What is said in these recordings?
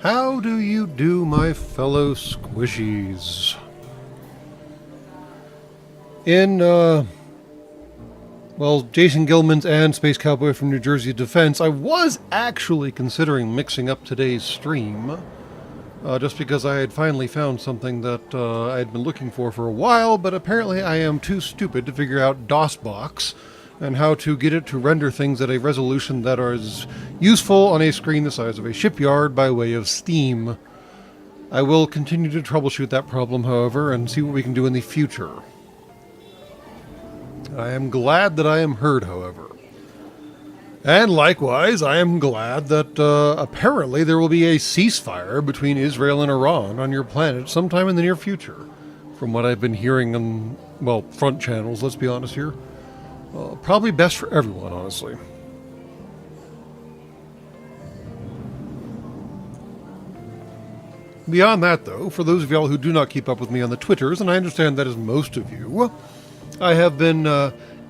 How do you do, my fellow squishies? In, Jason Gilman's and Space Cowboy from New Jersey Defense, I was actually considering mixing up today's stream, just because I had finally found something that I had been looking for a while, but apparently I am too stupid to figure out DOSBox and how to get it to render things at a resolution that is useful on a screen the size of a shipyard by way of Steam. I will continue to troubleshoot that problem, however, and see what we can do in the future. I am glad that I am heard, however. And likewise, I am glad that apparently there will be a ceasefire between Israel and Iran on your planet sometime in the near future. From what I've been hearing on, front channels, let's be honest here. Probably best for everyone, honestly. Beyond that, though, for those of y'all who do not keep up with me on the Twitters, and I understand that is most of you, I have been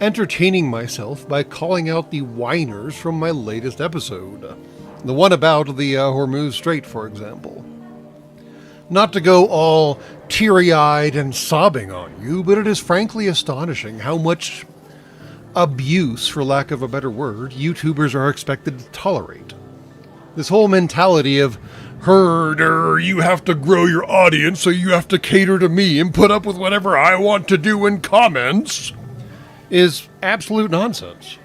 entertaining myself by calling out the whiners from my latest episode. The one about the Hormuz Strait, for example. Not to go all teary-eyed and sobbing on you, but it is frankly astonishing how much abuse, for lack of a better word, YouTubers are expected to tolerate. This whole mentality of, herder, you have to grow your audience, so you have to cater to me and put up with whatever I want to do in comments, is absolute nonsense.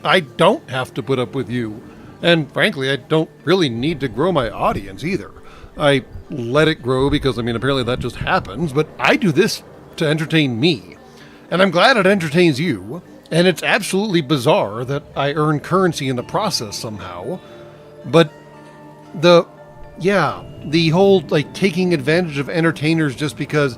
I don't have to put up with you. And frankly, I don't really need to grow my audience either. I let it grow because, apparently that just happens, but I do this to entertain me. And I'm glad it entertains you, and it's absolutely bizarre that I earn currency in the process somehow. But the whole taking advantage of entertainers just because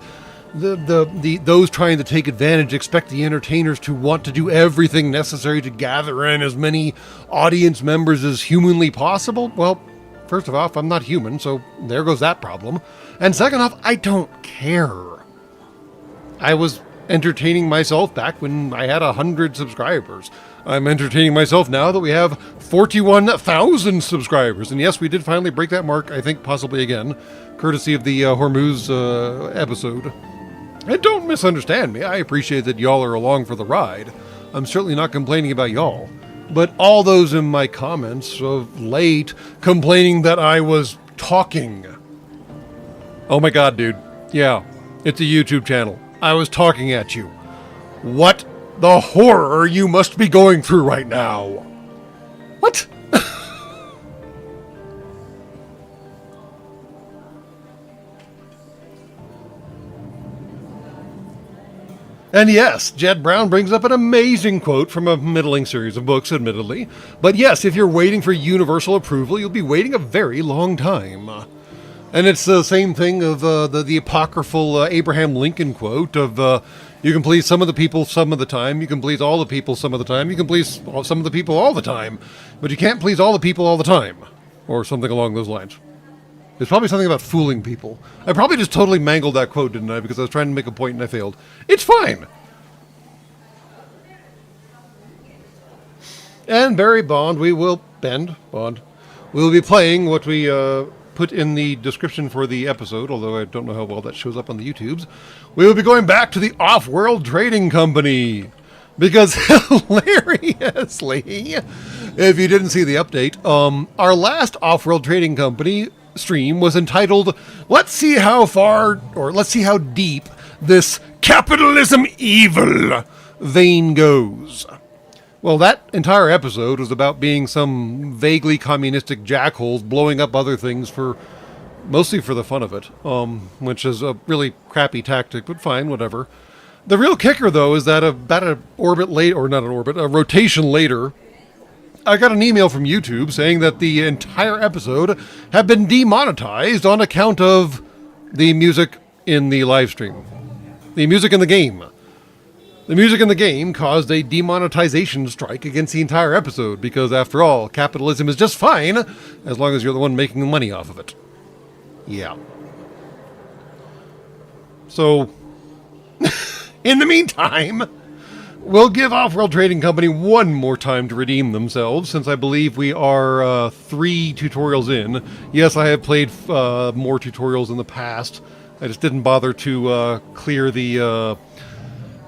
those trying to take advantage expect the entertainers to want to do everything necessary to gather in as many audience members as humanly possible. Well, first of all, I'm not human, so there goes that problem. And second off, I don't care. I was entertaining myself back when I had 100 subscribers. I'm entertaining myself now that we have 41,000 subscribers. And yes, we did finally break that mark, I think possibly again, courtesy of the Hormuz episode. And don't misunderstand me. I appreciate that y'all are along for the ride. I'm certainly not complaining about y'all. But all those in my comments of late complaining that I was talking. Oh my god, dude. Yeah, it's a YouTube channel. I was talking at you. What the horror you must be going through right now? What? And yes, Jed Brown brings up an amazing quote from a middling series of books, admittedly. But yes, if you're waiting for universal approval, you'll be waiting a very long time. And it's the same thing of the apocryphal Abraham Lincoln quote of, you can please some of the people some of the time, you can please all the people some of the time, you can please some of the people all the time, but you can't please all the people all the time. Or something along those lines. There's probably something about fooling people. I probably just totally mangled that quote, didn't I? Because I was trying to make a point and I failed. It's fine! And Barry Bond, we will be playing what we put in the description for the episode, although I don't know how well that shows up on the YouTubes. We will be going back to the Off-World Trading Company. Because hilariously, if you didn't see the update, our last Off-World Trading Company stream was entitled, let's see how deep this capitalism evil vein goes. Well, that entire episode was about being some vaguely communistic jackholes blowing up other things mostly for the fun of it, which is a really crappy tactic, but fine, whatever. The real kicker, though, is that about a rotation later, I got an email from YouTube saying that the entire episode had been demonetized on account of the music in the live stream. The music in the game. The music in the game caused a demonetization strike against the entire episode because, after all, capitalism is just fine as long as you're the one making the money off of it. Yeah. So, in the meantime, we'll give Off-World Trading Company one more time to redeem themselves, since I believe we are 3 tutorials in. Yes, I have played more tutorials in the past. I just didn't bother to clear the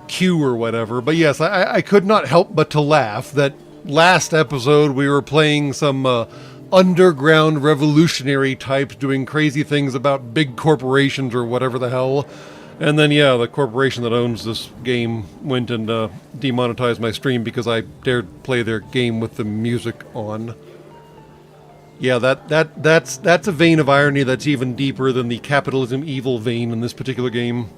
queue or whatever. But yes, I could not help but to laugh that last episode we were playing some underground revolutionary types doing crazy things about big corporations or whatever the hell. And then, yeah, the corporation that owns this game went and demonetized my stream because I dared play their game with the music on. Yeah, that's a vein of irony that's even deeper than the capitalism evil vein in this particular game.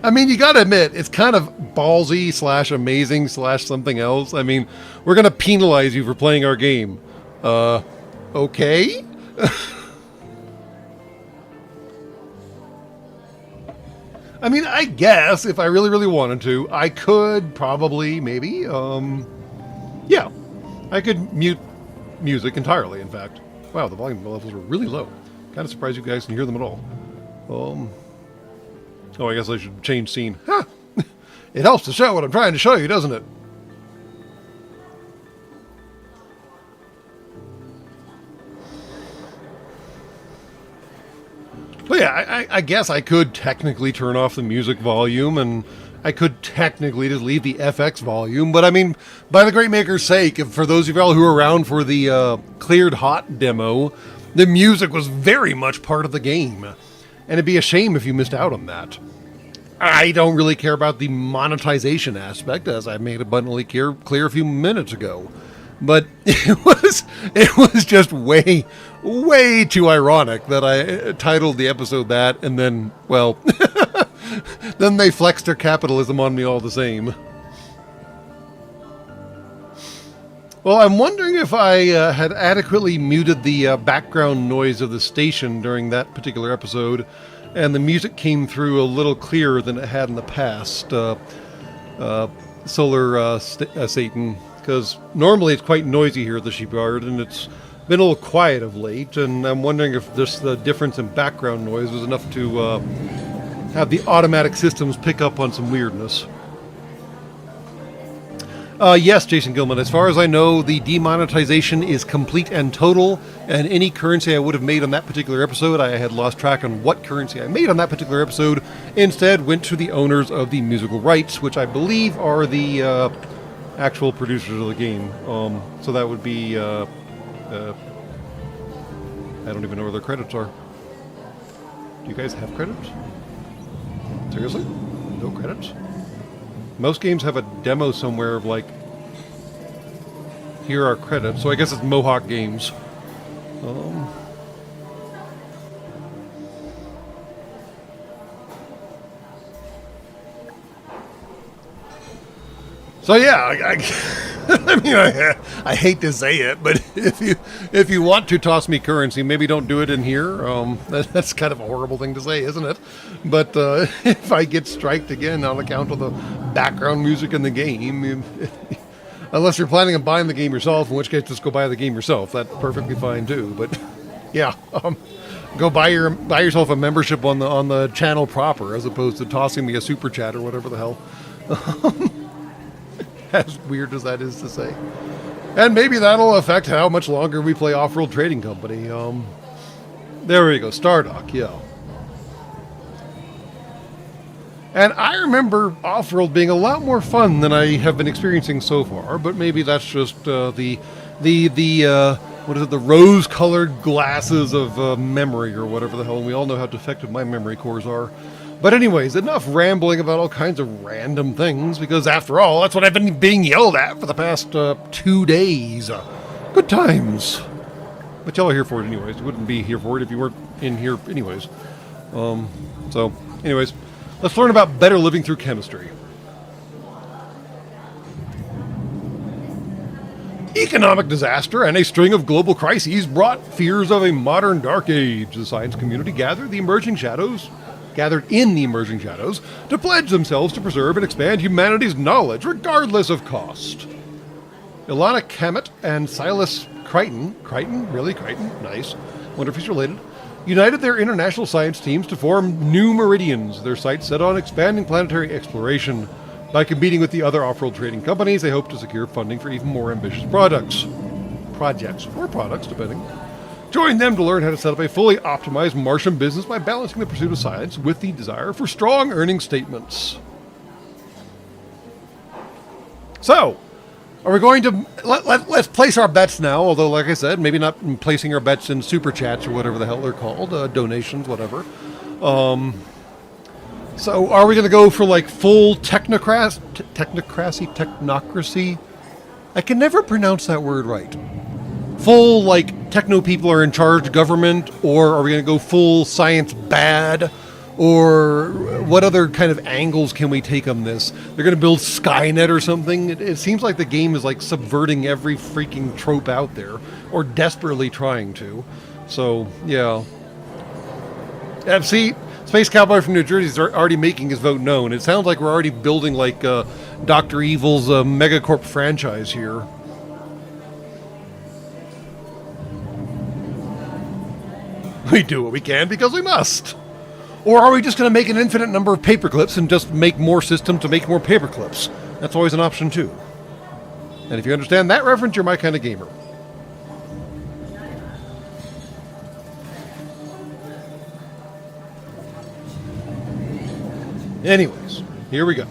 I mean, you gotta admit, it's kind of ballsy / amazing / something else. I mean, we're gonna penalize you for playing our game. Okay? I mean, I guess if I really, really wanted to, I could probably, maybe, yeah. I could mute music entirely, in fact. Wow, the volume levels are really low. Kind of surprised you guys can hear them at all. Oh, I guess I should change scene. Huh. It helps to show what I'm trying to show you, doesn't it? Well, yeah, I guess I could technically turn off the music volume, and I could technically just leave the FX volume. But I mean, by the great maker's sake, for those of y'all who were around for the Cleared Hot demo, the music was very much part of the game. And it'd be a shame if you missed out on that. I don't really care about the monetization aspect, as I made abundantly clear a few minutes ago. But it was just way too ironic that I titled the episode that, and then, well, then they flexed their capitalism on me all the same. Well, I'm wondering if I had adequately muted the background noise of the station during that particular episode, and the music came through a little clearer than it had in the past, Solar Satan, because normally it's quite noisy here at the Shipyard, and it's been a little quiet of late, and I'm wondering if just the difference in background noise was enough to have the automatic systems pick up on some weirdness. Yes, Jason Gilman, as far as I know, the demonetization is complete and total, and any currency I would have made on that particular episode, I had lost track on what currency I made on that particular episode, instead went to the owners of the musical rights, which I believe are the actual producers of the game. So that would be, I don't even know where their credits are. Do you guys have credits? Seriously? No credits? Most games have a demo somewhere of like, here are credits. So I guess it's Mohawk Games. So yeah, I mean, I hate to say it, but if you want to toss me currency, maybe don't do it in here. That's kind of a horrible thing to say, isn't it? But if I get striked again on account of the background music in the game, unless you're planning on buying the game yourself, in which case just go buy the game yourself. That's perfectly fine too. But yeah, go buy yourself a membership on the channel proper, as opposed to tossing me a super chat or whatever the hell. As weird as that is to say. And maybe that'll affect how much longer we play Off-World Trading Company. There we go, Stardock, yeah. And I remember Off-World being a lot more fun than I have been experiencing so far, but maybe that's just the what is it, the rose-colored glasses of memory or whatever the hell, and we all know how defective my memory cores are. But anyways, enough rambling about all kinds of random things, because after all, that's what I've been being yelled at for the past 2 days. Good times. But y'all are here for it anyways. You wouldn't be here for it if you weren't in here anyways. So, anyways, let's learn about better living through chemistry. Economic disaster and a string of global crises brought fears of a modern dark age. The science community gathered in the emerging shadows to pledge themselves to preserve and expand humanity's knowledge regardless of cost. Ilana Kamet and Silas Crichton, really Crichton, nice, wonder if he's related, united their international science teams to form New Meridians, their sights set on expanding planetary exploration. By competing with the other off-world trading companies, they hope to secure funding for even more ambitious projects, depending. Join them to learn how to set up a fully optimized Martian business by balancing the pursuit of science with the desire for strong earning statements. So, are we going to... Let's place our bets now, although, like I said, maybe not placing our bets in super chats or whatever the hell they're called, donations, whatever. So, are we going to go for, like, full technocracy? I can never pronounce that word right. Full, like, techno people are in charge government, or are we going to go full science bad? Or what other kind of angles can we take on this? They're going to build Skynet or something? It seems like the game is, like, subverting every freaking trope out there, or desperately trying to. So, yeah. See, Space Cowboy from New Jersey is already making his vote known. It sounds like we're already building, like, Dr. Evil's Megacorp franchise here. We do what we can because we must. Or are we just going to make an infinite number of paperclips and just make more systems to make more paperclips? That's always an option too. And if you understand that reference, you're my kind of gamer. Anyways, here we go.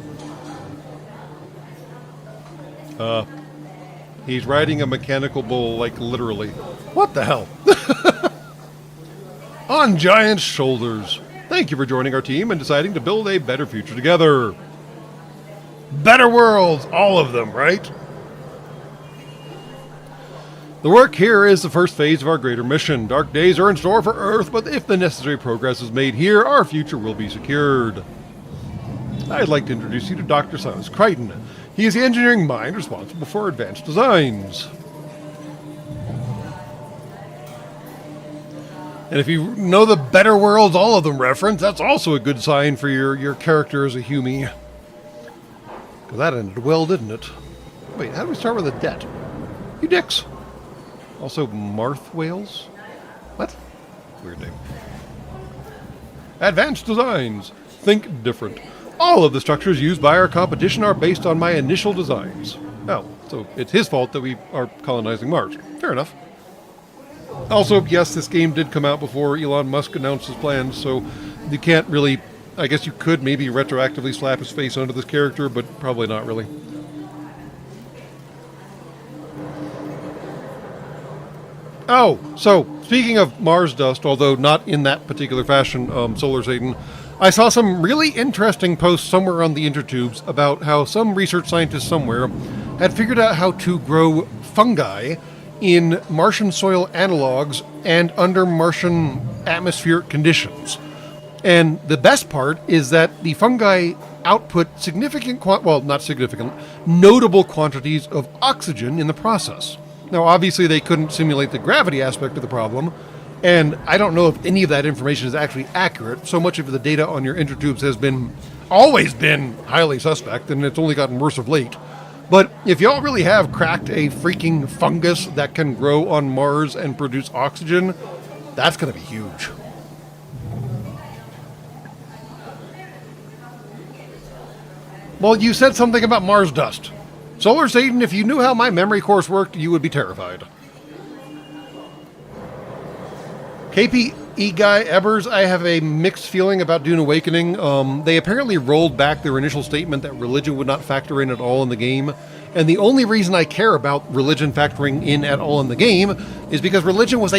He's riding a mechanical bull, like literally. What the hell? On giant shoulders. Thank you for joining our team and deciding to build a better future together. Better worlds, all of them, right? The work here is the first phase of our greater mission. Dark days are in store for Earth, but if the necessary progress is made here, our future will be secured. I'd like to introduce you to Dr. Silas Crichton. He is the engineering mind responsible for advanced designs. And if you know the Better Worlds, all of them reference, that's also a good sign for your character as a Humie. Because that ended well, didn't it? Wait, how do we start with a debt? You dicks. Also, Marth Whales? What? Weird name. Advanced designs. Think different. All of the structures used by our competition are based on my initial designs. Oh, so it's his fault that we are colonizing Mars. Fair enough. Also, yes, this game did come out before Elon Musk announced his plans, so you can't really... I guess you could maybe retroactively slap his face onto this character, but probably not really. Oh, so, speaking of Mars dust, although not in that particular fashion, Solar Satan, I saw some really interesting posts somewhere on the intertubes about how some research scientists somewhere had figured out how to grow fungi in Martian soil analogs and under Martian atmospheric conditions. And the best part is that the fungi output notable quantities of oxygen in the process. Now, obviously, they couldn't simulate the gravity aspect of the problem, and I don't know if any of that information is actually accurate. So much of the data on your intertubes has always been highly suspect, and it's only gotten worse of late. But if y'all really have cracked a freaking fungus that can grow on Mars and produce oxygen, that's going to be huge. Well, you said something about Mars dust. Solar Satan, if you knew how my memory course worked, you would be terrified. KPE Guy Ebers, I have a mixed feeling about Dune Awakening. They apparently rolled back their initial statement that religion would not factor in at all in the game. And the only reason I care about religion factoring in at all in the game is because religion was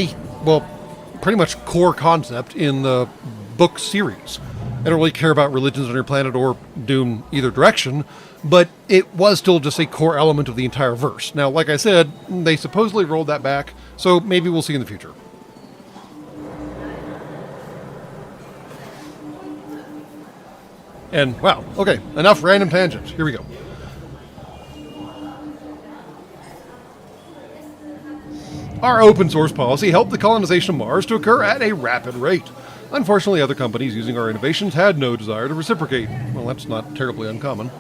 pretty much core concept in the book series. I don't really care about religions on your planet or Dune either direction, but it was still just a core element of the entire verse. Now, like I said, they supposedly rolled that back, so maybe we'll see in the future. And, wow, okay, enough random tangents. Here we go. Our open source policy helped the colonization of Mars to occur at a rapid rate. Unfortunately, other companies using our innovations had no desire to reciprocate. Well, that's not terribly uncommon.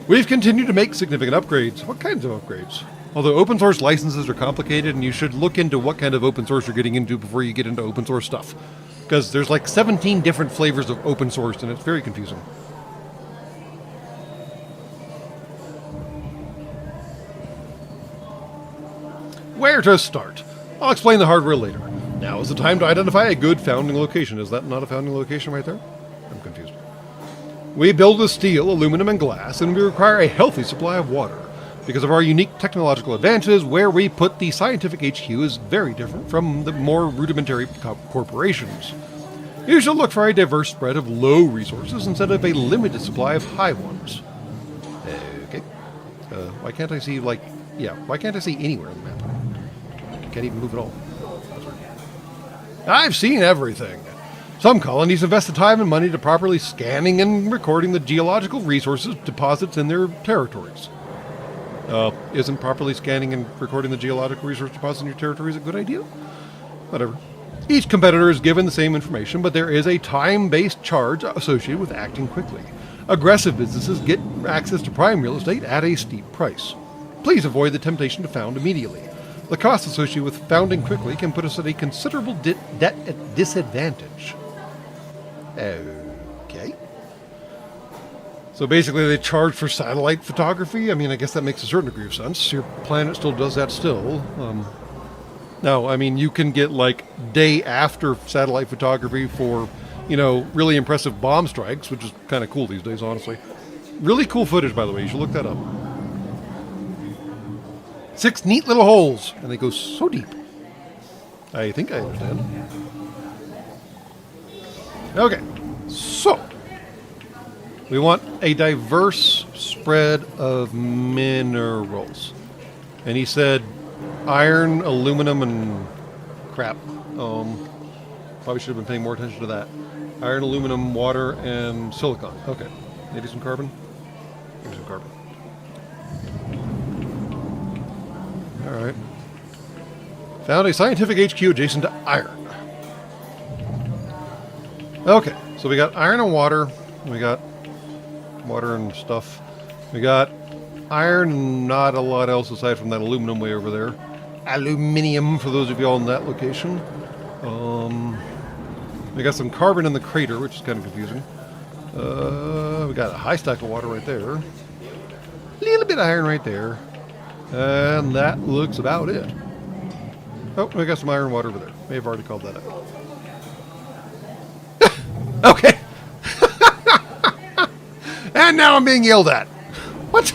We've continued to make significant upgrades. What kinds of upgrades? Although open source licenses are complicated, and you should look into what kind of open source you're getting into before you get into open source stuff. Because there's like 17 different flavors of open source, and it's very confusing. Where to start? I'll explain the hardware later. Now is the time to identify a good founding location. Is that not a founding location right there? I'm confused. We build with steel, aluminum, and glass, and we require a healthy supply of water. Because of our unique technological advantages, where we put the scientific HQ is very different from the more rudimentary corporations. You should look for a diverse spread of low resources instead of a limited supply of high ones. Okay. Why can't I see, like... Yeah, why can't I see anywhere on the map? Can't even move at all. I've seen everything. Some colonies invest the time and money to properly scanning and recording the geological resources deposits in their territories. Isn't properly scanning and recording the geological resource deposits in your territories a good idea? Whatever. Each competitor is given the same information, but there is a time-based charge associated with acting quickly. Aggressive businesses get access to prime real estate at a steep price. Please avoid the temptation to found immediately. The costs associated with founding quickly can put us at a considerable debt disadvantage. Okay. So basically they charge for satellite photography. I mean, I guess that makes a certain degree of sense. Your planet still does that still. No, I mean, you can get like day after satellite photography for, really impressive bomb strikes, which is kind of cool these days, honestly. Really cool footage, by the way. You should look that up. 6 neat little holes, and they go so deep. I think I understand. Okay, so we want a diverse spread of minerals. And he said iron, aluminum, and crap. Probably should have been paying more attention to that. Iron, aluminum, water, and silicon. Okay, maybe some carbon? Maybe some carbon. Alright. Found a scientific HQ adjacent to iron. Okay, so we got iron and water. We got water and stuff. We got iron and not a lot else aside from that aluminum way over there. Aluminium, for those of y'all in that location. We got some carbon in the crater, which is kind of confusing. We got a high stack of water right there. A little bit of iron right there. And that looks about it. Oh, we got some iron water over there. May have already called that out. Okay. And now I'm being yelled at. What?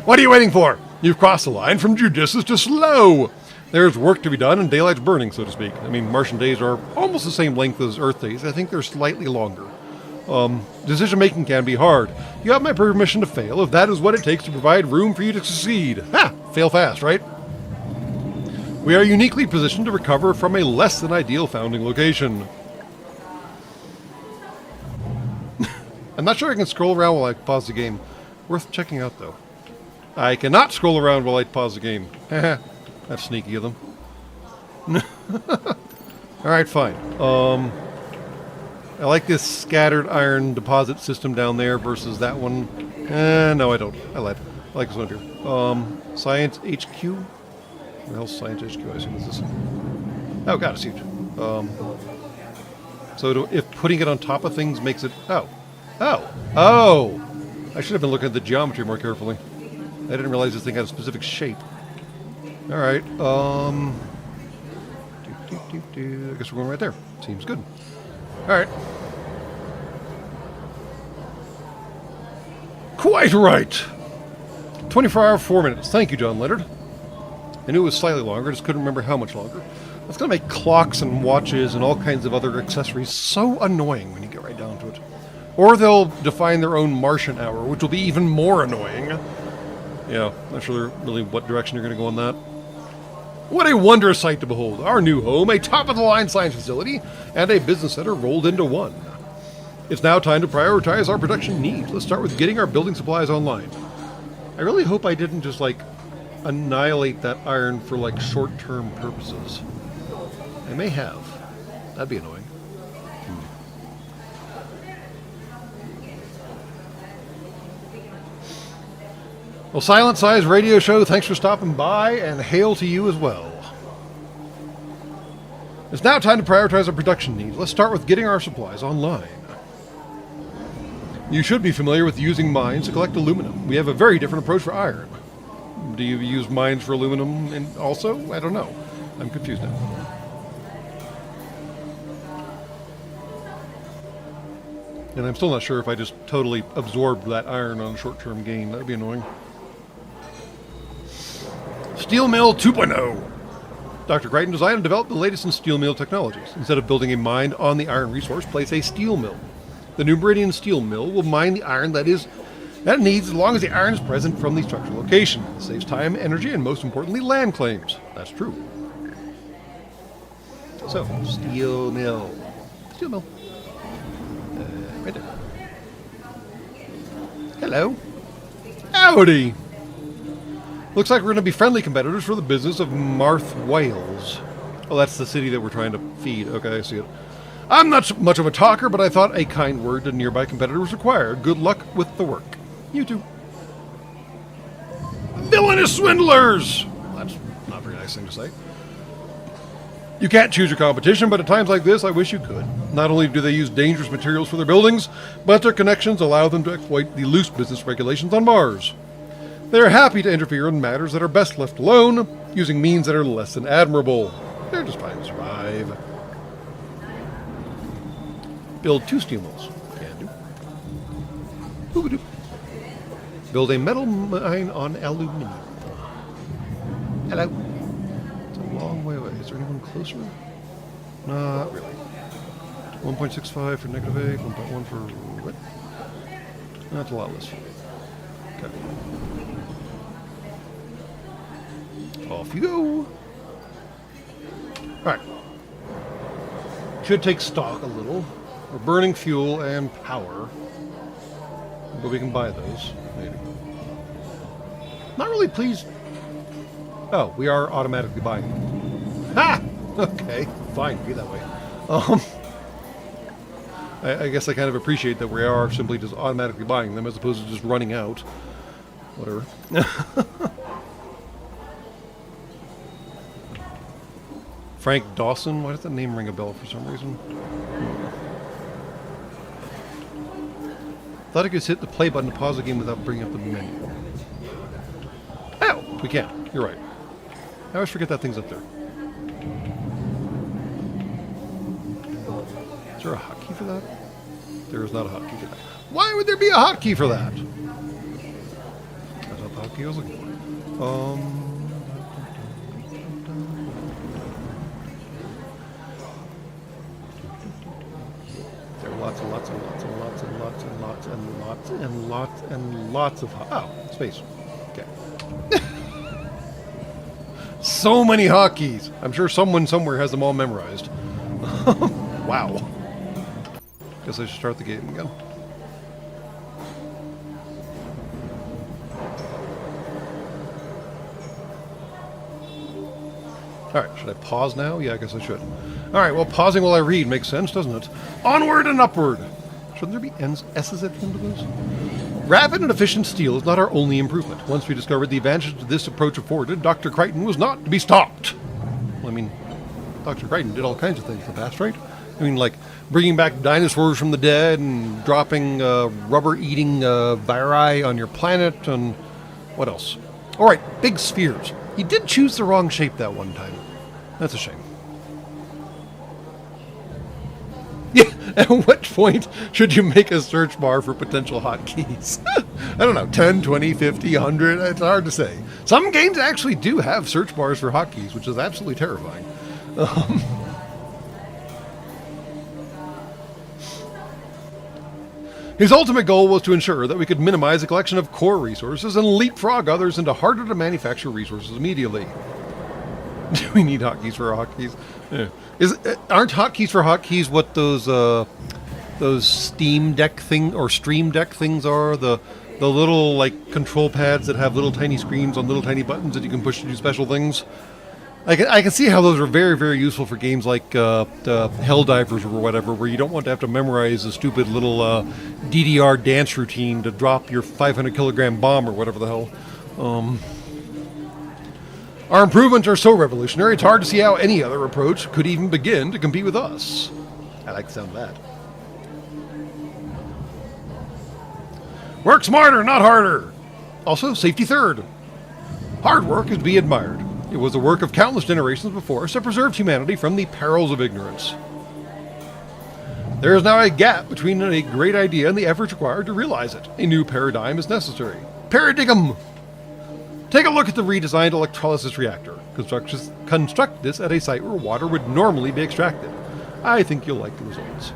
What are you waiting for? You've crossed the line from judicious to slow. There's work to be done and daylight's burning, so to speak. I mean, Martian days are almost the same length as Earth days. I think they're slightly longer. Decision-making can be hard. You have my permission to fail if that is what it takes to provide room for you to succeed. Ha! Fail fast, right? We are uniquely positioned to recover from a less than ideal founding location. I'm not sure I can scroll around while I pause the game. Worth checking out, though. I cannot scroll around while I pause the game. That's sneaky of them. Alright, fine. I like this scattered iron deposit system down there versus that one. No, I don't. I lied. I like this one up here. Science HQ? What the hell's Science HQ? I assume it's this. Oh, God, it's huge. So if putting it on top of things makes it... Oh. I should have been looking at the geometry more carefully. I didn't realize this thing had a specific shape. Alright, I guess we're going right there. Seems good. Alright. Quite right! 24 hours, 4 minutes. Thank you, John Leonard. I knew it was slightly longer, just couldn't remember how much longer. That's going to make clocks and watches and all kinds of other accessories so annoying when you get right down to it. Or they'll define their own Martian hour, which will be even more annoying. Yeah, not sure really what direction you're going to go on that. What a wondrous sight to behold. Our new home, a top-of-the-line science facility, and a business center rolled into one. It's now time to prioritize our production needs. Let's start with getting our building supplies online. I really hope I didn't just, annihilate that iron for, short-term purposes. I may have. That'd be annoying. Well, Silent Size Radio Show, thanks for stopping by, and hail to you as well. It's now time to prioritize our production needs. Let's start with getting our supplies online. You should be familiar with using mines to collect aluminum. We have a very different approach for iron. Do you use mines for aluminum also? I don't know. I'm confused now. And I'm still not sure if I just totally absorbed that iron on a short-term gain. That would be annoying. Steel Mill 2.0. Dr. Crichton designed and developed the latest in steel mill technologies. Instead of building a mine on the iron resource, place a steel mill. The New Meridian Steel Mill will mine the iron that it needs as long as the iron is present from the structural location. It saves time, energy, and most importantly, land claims. That's true. So, steel mill. Steel mill. Right there. Hello. Howdy. Looks like we're going to be friendly competitors for the business of Marth Wales. Oh, that's the city that we're trying to feed. Okay, I see it. I'm not much of a talker, but I thought a kind word to nearby competitor was required. Good luck with the work. You too. Villainous swindlers! Well, that's not a very nice thing to say. You can't choose your competition, but at times like this, I wish you could. Not only do they use dangerous materials for their buildings, but their connections allow them to exploit the loose business regulations on Mars. They are happy to interfere in matters that are best left alone, using means that are less than admirable. They're just trying to survive. Build 2 steel mills. Can do. Boop-a-doop. Build a metal mine on aluminium. Hello. It's a long way away. Is there anyone closer? Not really. 1.65 for negative 8, 1.1 for what? That's a lot less. Okay. Off you go. Alright. Should take stock a little. We're burning fuel and power. But we can buy those, maybe. Not really pleased. Oh, we are automatically buying them. Ha! Okay, fine, be that way. I guess I kind of appreciate that we are simply just automatically buying them as opposed to just running out. Whatever. Frank Dawson? Why does that name ring a bell for some reason? Thought I could hit the play button to pause the game without bringing up the menu. Oh! We can. You're right. I always forget that thing's up there. Is there a hotkey for that? There is not a hotkey for that. Why would there be a hotkey for that? That's not the hotkey I was looking for. There are lots and lots and lots and lots and lots and lots and lots and lots and lots of space. Okay. So many hotkeys. I'm sure someone somewhere has them all memorized. Wow. Guess I should start the game again. Alright, should I pause now? Yeah, I guess I should. Alright, well, pausing while I read makes sense, doesn't it? Onward and upward! Shouldn't there be S's at the end of those? Rapid and efficient steel is not our only improvement. Once we discovered the advantages this approach afforded, Dr. Crichton was not to be stopped. Well, I mean, Dr. Crichton did all kinds of things in the past, right? I mean, like bringing back dinosaurs from the dead and dropping rubber-eating viri on your planet and what else? All right, big spheres. He did choose the wrong shape that one time. That's a shame. Yeah, at what point should you make a search bar for potential hotkeys? I don't know, 10, 20, 50, 100, it's hard to say. Some games actually do have search bars for hotkeys, which is absolutely terrifying. His ultimate goal was to ensure that we could minimize the collection of core resources and leapfrog others into harder to manufacture resources immediately. Do we need hotkeys for our hotkeys? Yeah. Aren't hotkeys for hotkeys what those Steam Deck thing or Stream Deck things are? The little like control pads that have little tiny screens on little tiny buttons that you can push to do special things. I can see how those are very, very useful for games like Helldivers or whatever, where you don't want to have to memorize a stupid little DDR dance routine to drop your 500 kilogram bomb or whatever the hell. Our improvements are so revolutionary, it's hard to see how any other approach could even begin to compete with us. I like the sound of that. Work smarter, not harder. Also, safety third. Hard work is to be admired. It was the work of countless generations before us that preserved humanity from the perils of ignorance. There is now a gap between a great idea and the efforts required to realize it. A new paradigm is necessary. Paradigm! Take a look at the redesigned electrolysis reactor. Construct this at a site where water would normally be extracted. I think you'll like the results.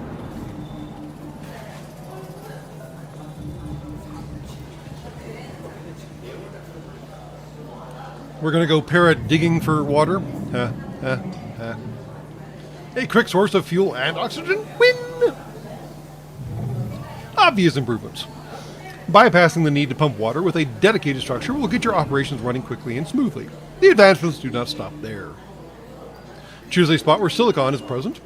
We're going to go para-digging for water. A quick source of fuel and oxygen. Win! Obvious improvements. Bypassing the need to pump water with a dedicated structure will get your operations running quickly and smoothly. The advancements do not stop there. Choose a spot where silicon is present,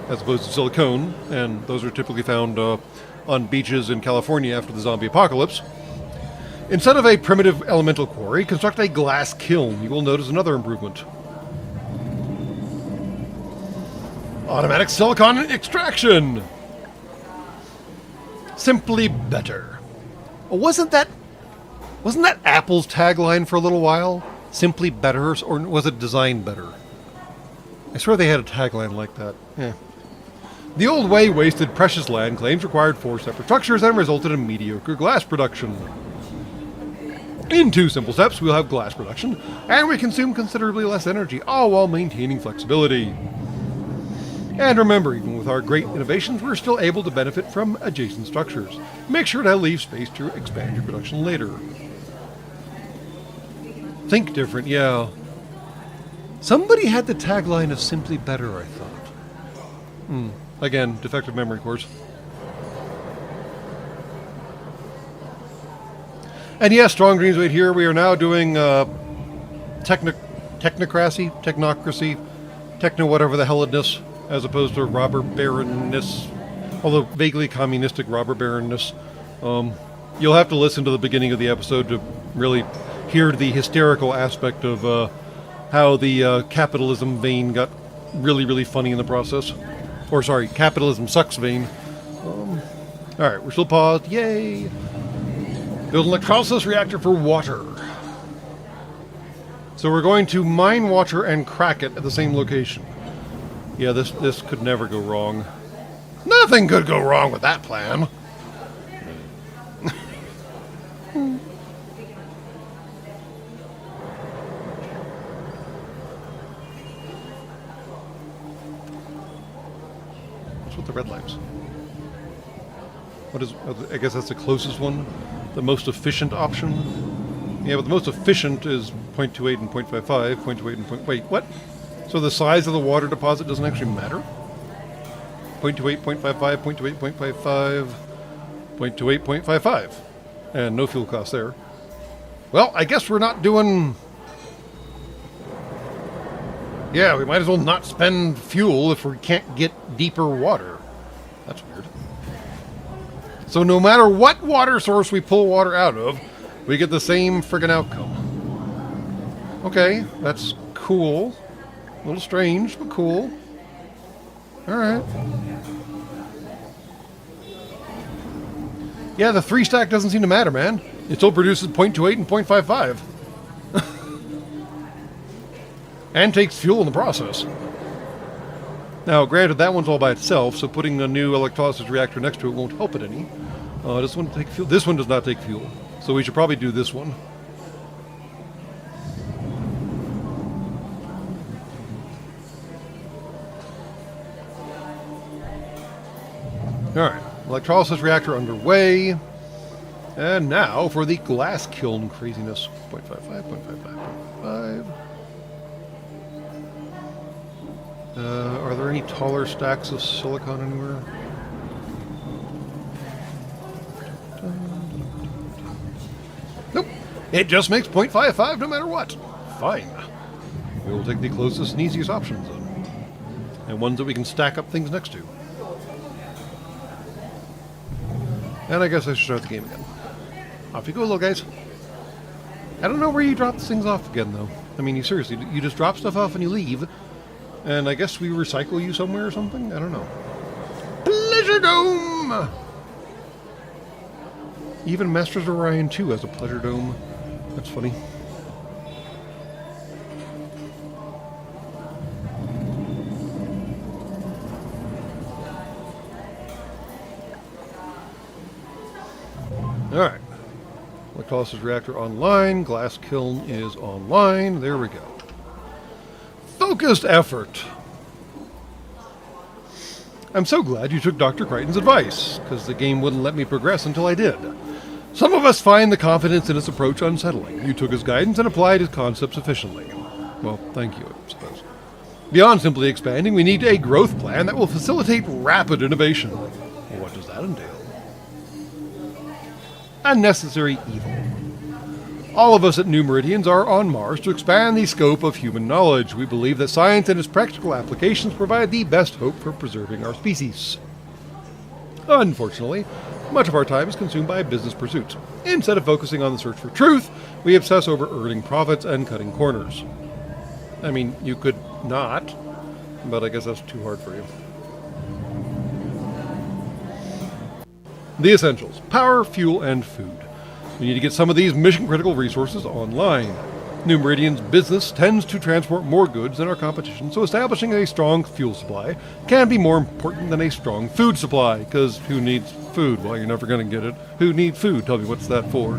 as opposed to silicone, and those are typically found on beaches in California after the zombie apocalypse. Instead of a primitive elemental quarry, construct a glass kiln. You will notice another improvement. Automatic silicon extraction! Simply better. Wasn't that Apple's tagline for a little while? Simply better, or was it design better? I swear they had a tagline like that. The old way wasted precious land claims required 4 separate structures and resulted in mediocre glass production. In 2 simple steps, we'll have glass production, and we consume considerably less energy, all while maintaining flexibility. And remember, even with our great innovations, we're still able to benefit from adjacent structures. Make sure to leave space to expand your production later. Think different, yeah. Somebody had the tagline of simply better, I thought. Again, defective memory cores. And yes, Strong Dreams right here. We are now doing technocracy, techno whatever the hell it is, as opposed to robber baronness, although vaguely communistic robber baronness. You'll have to listen to the beginning of the episode to really hear the hysterical aspect of how the capitalism vein got really, really funny in the process. Or sorry, capitalism sucks vein. Alright, we're still paused. Yay! Build an electrolysis reactor for water. So we're going to mine water and crack it at the same location. Yeah, this could never go wrong. Nothing could go wrong with that plan. What's with the red lights? What is? I guess that's the closest one. The most efficient option. Yeah, but the most efficient is 0.28 and 0.55. 0.28 and wait, what? So the size of the water deposit doesn't actually matter? 0.28, 0.55, 0.28, 0.55, 0.28, 0.55. And no fuel cost there. Well, I guess we're not doing... Yeah, we might as well not spend fuel if we can't get deeper water. That's weird. So no matter what water source we pull water out of, we get the same friggin' outcome. Okay, that's cool. A little strange, but cool. Alright. Yeah, the 3 stack doesn't seem to matter, man. It still produces 0.28 and 0.55. And takes fuel in the process. Now, granted, that one's all by itself, so putting a new electrolysis reactor next to it won't help it any. This one take fuel. This one does not take fuel, so we should probably do this one. Alright, electrolysis reactor underway. And now for the glass kiln craziness. 0.55, 0.55, 0.55. Are there any taller stacks of silicon anywhere? Nope. It just makes 0.55 no matter what. Fine. We will take the closest and easiest options then. And ones that we can stack up things next to. And I guess I should start the game again. Off you go, little guys. I don't know where you drop these things off again, though. I mean, you seriously, you just drop stuff off and you leave. And I guess we recycle you somewhere or something? I don't know. Pleasure Dome! Even Masters of Orion 2 has a Pleasure Dome. That's funny. Alright. Electrolysis reactor online. Glass kiln is online. There we go. Focused effort. I'm so glad you took Dr. Crichton's advice, because the game wouldn't let me progress until I did. Some of us find the confidence in its approach unsettling. You took his guidance and applied his concepts efficiently. Well, thank you, I suppose. Beyond simply expanding, we need a growth plan that will facilitate rapid innovation. What does that entail? Unnecessary evil. All of us at New Meridians are on Mars to expand the scope of human knowledge. We believe that science and its practical applications provide the best hope for preserving our species. Unfortunately, much of our time is consumed by business pursuits. Instead of focusing on the search for truth, we obsess over earning profits and cutting corners. I mean, you could not, but I guess that's too hard for you. The essentials: power, fuel, and food. We need to get some of these mission-critical resources online. New Meridian's business tends to transport more goods than our competition, so establishing a strong fuel supply can be more important than a strong food supply, because who needs food? Well, you're never going to get it. Who needs food? Tell me, what's that for?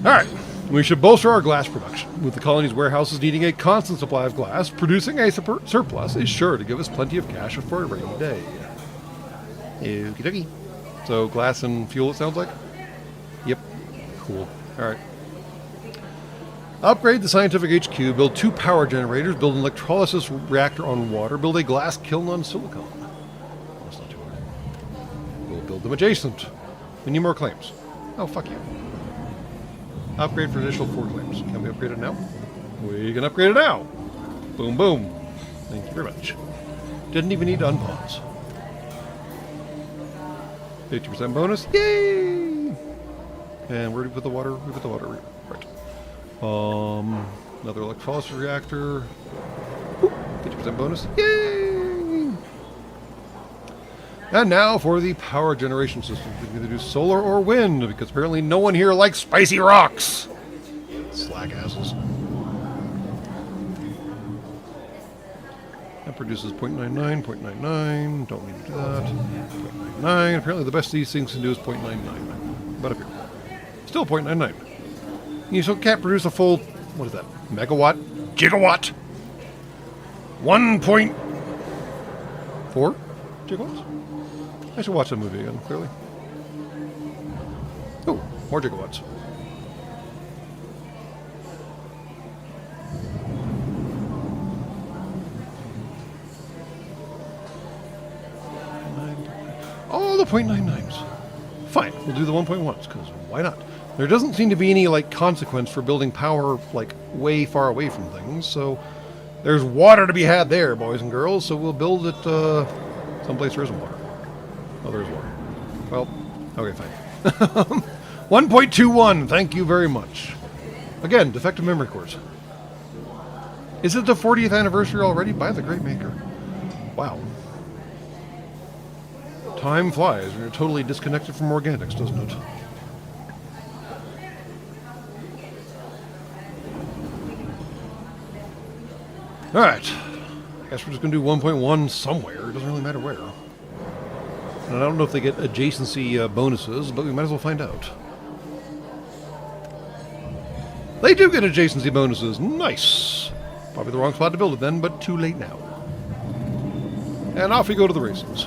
Alright, we should bolster our glass production. With the colony's warehouses needing a constant supply of glass, producing a surplus is sure to give us plenty of cash for a rainy day. Okie dokie. So glass and fuel, it sounds like? Yep. Cool. Alright. Upgrade the scientific HQ, build 2 power generators, build an electrolysis reactor on water, build a glass kiln on silicon. That's not too hard. We'll build them adjacent. We need more claims. Oh, fuck you. Upgrade for additional 4 claims. Can we upgrade it now? We can upgrade it now. Boom, boom. Thank you very much. Didn't even need to unpause. 50% bonus. Yay! And where do we put the water? We put the water right. Another electrolysis reactor. 50% bonus. Yay! And now for the power generation system. We can either do solar or wind, because apparently no one here likes spicy rocks. Slack asses. That produces 0.99, 0.99. Don't need to do that. 0.99. Apparently the best these things can do is 0.99. But up here. Still 0.99. You still can't produce a full, what is that, megawatt? Gigawatt? 1.4 gigawatts? I should watch that movie again, clearly. Oh, more gigawatts. All the 0.99s. Fine, we'll do the 1.1s, because why not? There doesn't seem to be any, consequence for building power, way far away from things, so there's water to be had there, boys and girls, so we'll build it, someplace there isn't water. Oh, there's water. Well, okay, fine. 1.21, thank you very much. Again, defective memory cores. Is it the 40th anniversary already? By the Great Maker. Wow. Time flies when you're totally disconnected from organics, doesn't it? Alright. I guess we're just going to do 1.1 somewhere. It doesn't really matter where. And I don't know if they get adjacency bonuses, but we might as well find out. They do get adjacency bonuses. Nice. Probably the wrong spot to build it then, but too late now. And off we go to the races.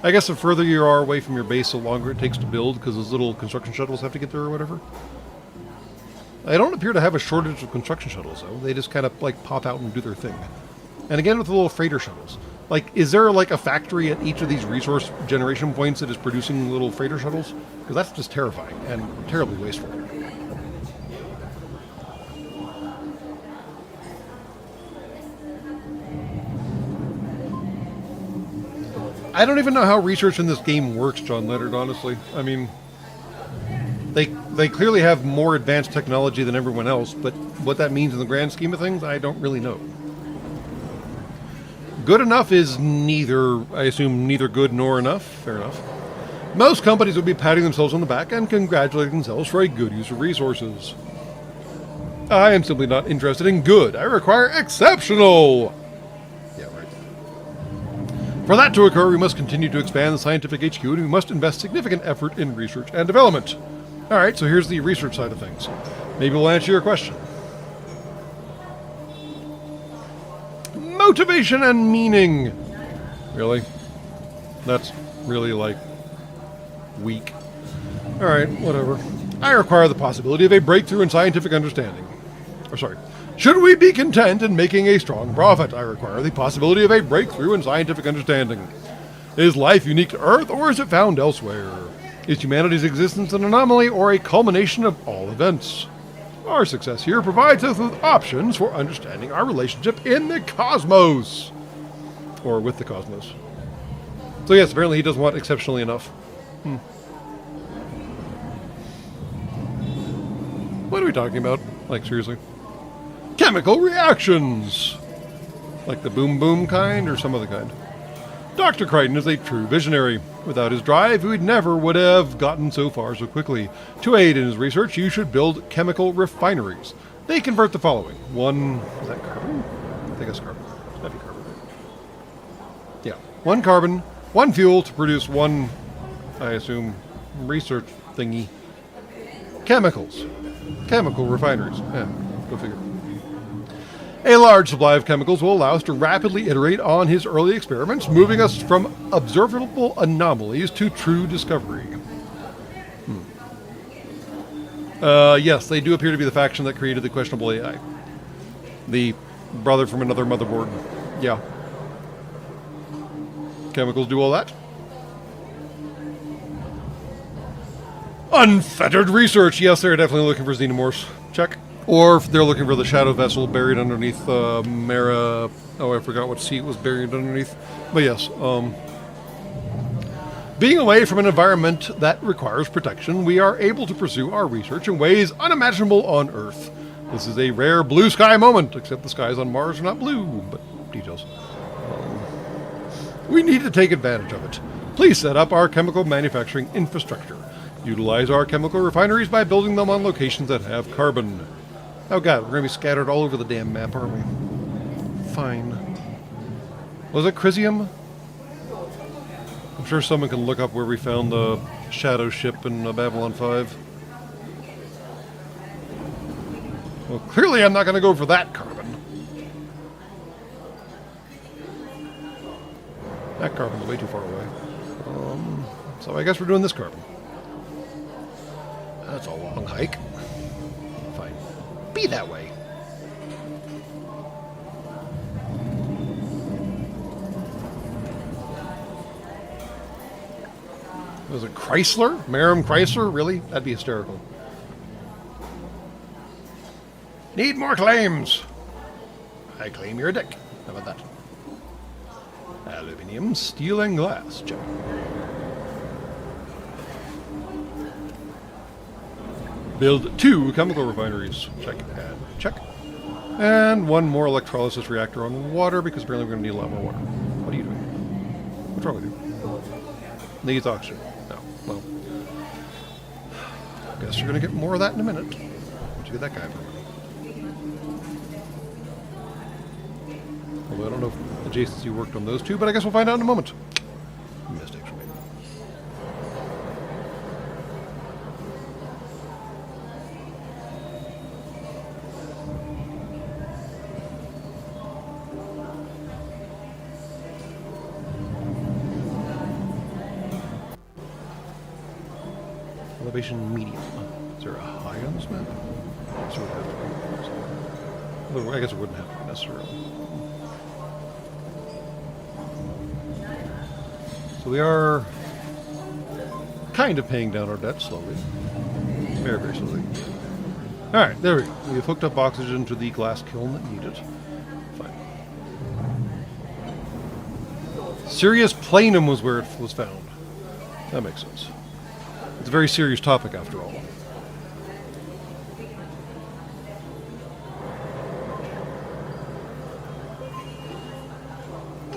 I guess the further you are away from your base, the longer it takes to build, because those little construction shuttles have to get there or whatever. I don't appear to have a shortage of construction shuttles, though. They just kind of, pop out and do their thing. And again with the little freighter shuttles. Is there, a factory at each of these resource generation points that is producing little freighter shuttles? Because that's just terrifying and terribly wasteful. I don't even know how research in this game works, John Leonard, honestly. I mean, They clearly have more advanced technology than everyone else, but what that means in the grand scheme of things, I don't really know. Good enough is neither, I assume, neither good nor enough. Fair enough. Most companies would be patting themselves on the back and congratulating themselves for a good use of resources. I am simply not interested in good. I require exceptional. Yeah, right. For that to occur, we must continue to expand the scientific HQ, and we must invest significant effort in research and development. All right, so here's the research side of things. Maybe we'll answer your question. Motivation and meaning. Really? That's really, like, weak. All right, whatever. I require the possibility of a breakthrough in scientific understanding. Should we be content in making a strong profit? I require the possibility of a breakthrough in scientific understanding. Is life unique to Earth, or is it found elsewhere? Is humanity's existence an anomaly or a culmination of all events? Our success here provides us with options for understanding our relationship in the cosmos. Or with the cosmos. So yes, apparently he doesn't want exceptionally enough. What are we talking about? Like, seriously? Chemical reactions! Like the boom boom kind or some other kind? Dr. Crichton is a true visionary. Without his drive, he never would have gotten so far so quickly. To aid in his research, you should build chemical refineries. They convert the following. One... is that carbon? I think that's carbon. That'd be carbon. Yeah. One carbon, one fuel to produce one, I assume, research thingy. Chemicals. Chemical refineries. Yeah, go figure. A large supply of chemicals will allow us to rapidly iterate on his early experiments, moving us from observable anomalies to true discovery. Yes, they do appear to be the faction that created the questionable AI. The brother from another motherboard. Yeah. Chemicals do all that. Unfettered research. Yes, they're definitely looking for xenomorphs. Check. Or if they're looking for the shadow vessel buried underneath Mara. Oh, I forgot what sea it was buried underneath. But yes, being away from an environment that requires protection, we are able to pursue our research in ways unimaginable on Earth. This is a rare blue sky moment, except the skies on Mars are not blue, but details. We need to take advantage of it. Please set up our chemical manufacturing infrastructure. Utilize our chemical refineries by building them on locations that have carbon. Oh god, we're going to be scattered all over the damn map, aren't we? Fine. Was it Chrysium? I'm sure someone can look up where we found the shadow ship in Babylon 5. Well, clearly I'm not going to go for that carbon. That carbon's way too far away. So I guess we're doing this carbon. That's a long hike. Fine. Be that way. Was it Chrysler? Marum Chrysler? Really? That'd be hysterical. Need more claims. I claim you're a dick. How about that? Aluminium, steel, and glass. Check. Build 2 chemical refineries. Check and check. And 1 more electrolysis reactor on water, because apparently we're going to need a lot more water. What are you doing? What's wrong with you? Needs oxygen. No. Well, I guess you're going to get more of that in a minute. Once you get that guy for me. Although I don't know if adjacency worked on those two, but I guess we'll find out in a moment. Mistakes were made. Elevation medium. Is there a high on this map? So it would have to be. I guess it wouldn't have to be necessarily. So we are kind of paying down our debt slowly. Very, very slowly. Alright, there we go. We have hooked up oxygen to the glass kiln that needed. Fine. Sirius Planum was where it was found. That makes sense. It's a very serious topic, after all.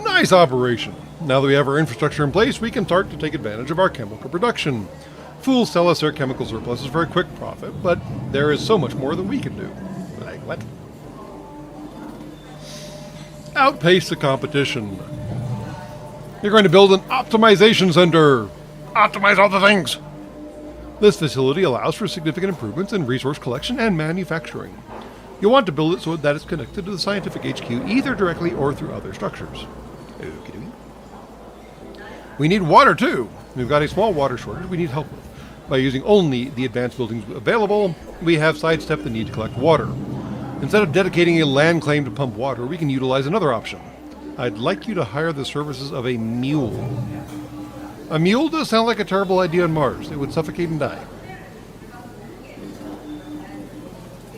Nice operation. Now that we have our infrastructure in place, we can start to take advantage of our chemical production. Fools sell us their chemical surpluses for a quick profit, but there is so much more that we can do. Like what? Outpace the competition. You're going to build an optimization center. Optimize all the things. This facility allows for significant improvements in resource collection and manufacturing. You'll want to build it so that it's connected to the scientific HQ either directly or through other structures. Okay. We need water too. We've got a small water shortage we need help with. By using only the advanced buildings available, we have sidestepped the need to collect water. Instead of dedicating a land claim to pump water, we can utilize another option. I'd like you to hire the services of a mule. A mule does sound like a terrible idea on Mars. It would suffocate and die.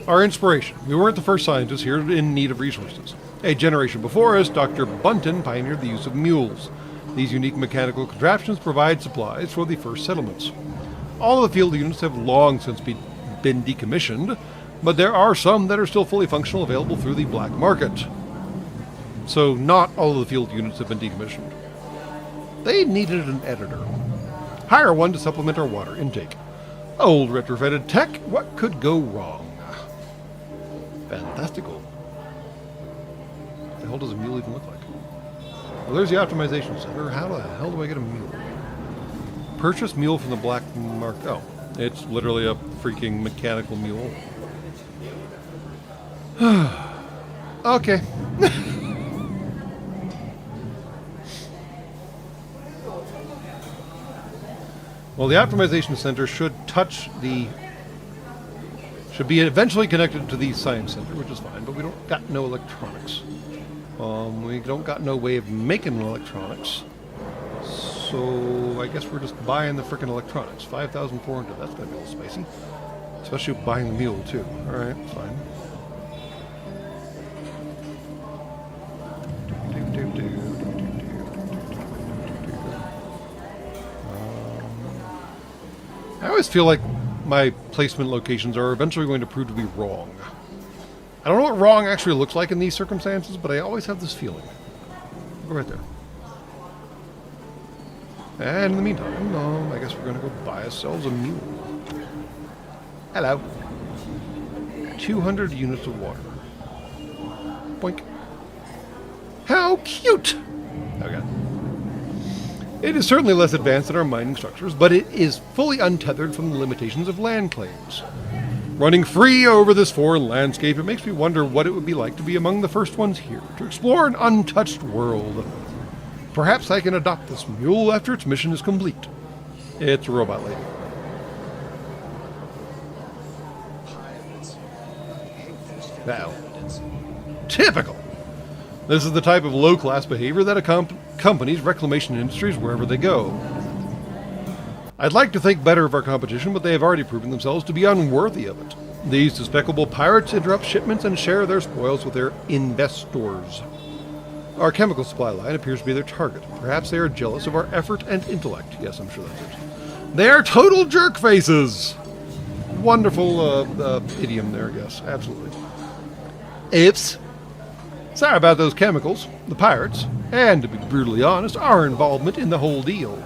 Our inspiration. We weren't the first scientists here in need of resources. A generation before us, Dr. Bunton pioneered the use of mules. These unique mechanical contraptions provide supplies for the first settlements. All of the field units have long since been decommissioned, but there are some that are still fully functional, available through the black market. So not all of the field units have been decommissioned. They needed an editor. Hire one to supplement our water intake. Old retrofitted tech, what could go wrong? Fantastical. What the hell does a mule even look like? Well, there's the optimization center. How the hell do I get a mule? Purchase mule from the black market. Oh, it's literally a freaking mechanical mule. Okay. Well, the optimization center should be eventually connected to the science center, which is fine, but we don't got no electronics. We don't got no way of making electronics. So I guess we're just buying the frickin' electronics. 5,400, that's gonna be a little spicy. Especially buying the mule too. Alright, fine. I always feel like my placement locations are eventually going to prove to be wrong. I don't know what wrong actually looks like in these circumstances, but I always have this feeling. Go right there. And in the meantime, I guess we're going to go buy ourselves a mule. Hello. 200 units of water. Boink. How cute! Okay. It is certainly less advanced than our mining structures, but it is fully untethered from the limitations of land claims. Running free over this foreign landscape, it makes me wonder what it would be like to be among the first ones here, to explore an untouched world. Perhaps I can adopt this mule after its mission is complete. It's a robot lady. Now, typical. This is the type of low-class behavior that accompanies reclamation industries wherever they go. I'd like to think better of our competition, but they have already proven themselves to be unworthy of it. These despicable pirates interrupt shipments and share their spoils with their investors. Our chemical supply line appears to be their target. Perhaps they are jealous of our effort and intellect. Yes, I'm sure that's it. They are total jerk faces! Wonderful idiom there, yes, absolutely. Oops. Sorry about those chemicals, the pirates, and to be brutally honest, our involvement in the whole deal.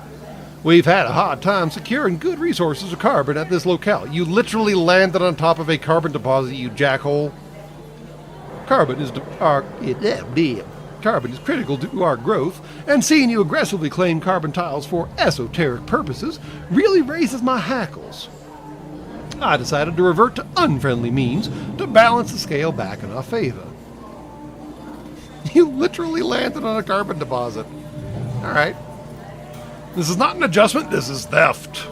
We've had a hard time securing good resources of carbon at this locale. You literally landed on top of a carbon deposit, you jackhole. Carbon is critical to our growth, and seeing you aggressively claim carbon tiles for esoteric purposes really raises my hackles. I decided to revert to unfriendly means to balance the scale back in our favor. You literally landed on a carbon deposit. Alright. This is not an adjustment, this is theft.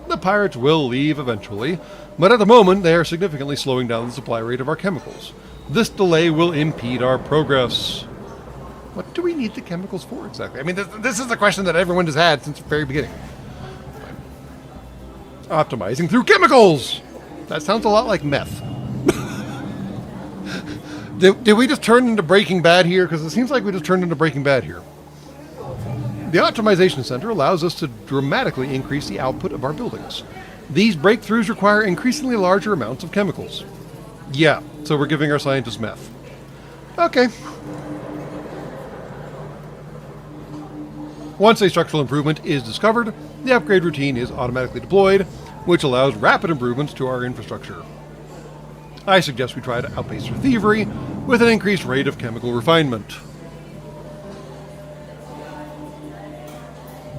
The pirates will leave eventually, but at the moment they are significantly slowing down the supply rate of our chemicals. This delay will impede our progress. What do we need the chemicals for exactly? I mean, this is the question that everyone has had since the very beginning. Optimizing through chemicals! That sounds a lot like meth. Did we just turn into Breaking Bad here? Because it seems like we just turned into Breaking Bad here. The Optimization Center allows us to dramatically increase the output of our buildings. These breakthroughs require increasingly larger amounts of chemicals. Yeah, so we're giving our scientists meth. Okay. Once a structural improvement is discovered, the upgrade routine is automatically deployed, which allows rapid improvements to our infrastructure. I suggest we try to outpace their thievery with an increased rate of chemical refinement.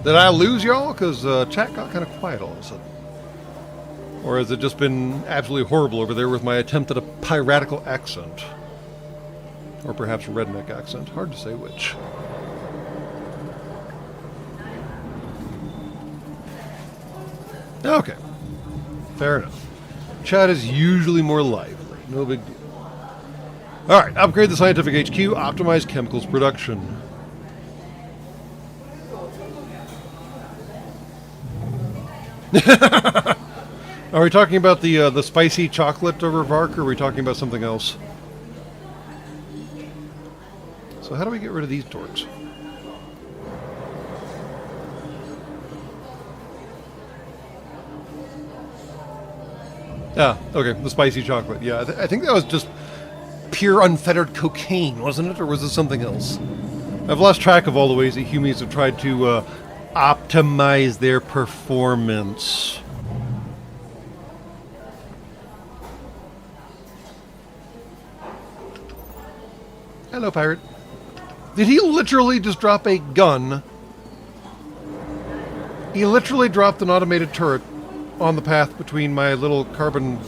Did I lose y'all? Because chat got kind of quiet all of a sudden. Or has it just been absolutely horrible over there with my attempt at a piratical accent? Or perhaps a redneck accent. Hard to say which. Okay. Fair enough. Chat is usually more lively. No big deal. Alright, upgrade the scientific HQ, optimize chemicals production. Are we talking about the spicy chocolate over Vark, or are we talking about something else? So how do we get rid of these dorks? Ah, okay, the spicy chocolate. Yeah, I think that was just pure unfettered cocaine, wasn't it? Or was it something else? I've lost track of all the ways that humans have tried to optimize their performance. Hello, pirate. Did he literally just drop a gun? He literally dropped an automated turret on the path between my little carbon,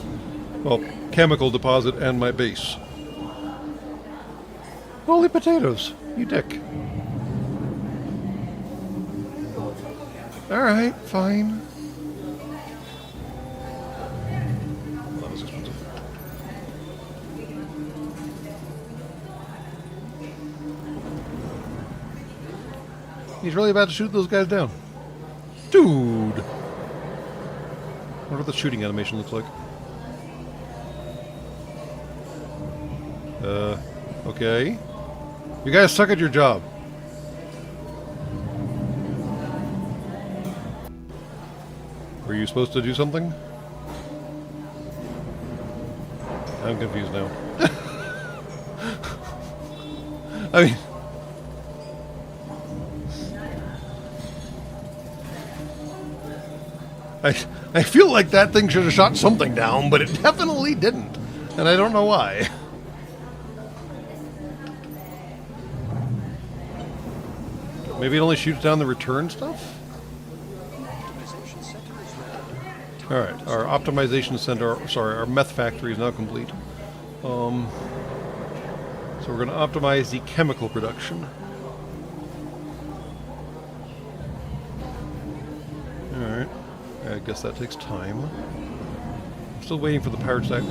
well, chemical deposit and my base. Holy potatoes, you dick. Alright, fine. That was expensive. He's really about to shoot those guys down. Dude! I wonder what the shooting animation looks like. Okay. You guys suck at your job. Were you supposed to do something? I'm confused now. I mean... I feel like that thing should have shot something down, but it definitely didn't. And I don't know why. Maybe it only shoots down the return stuff? Alright, our optimization center, sorry, our meth factory is now complete. So we're going to optimize the chemical production. Alright, I guess that takes time. I'm still waiting for the pirates to act.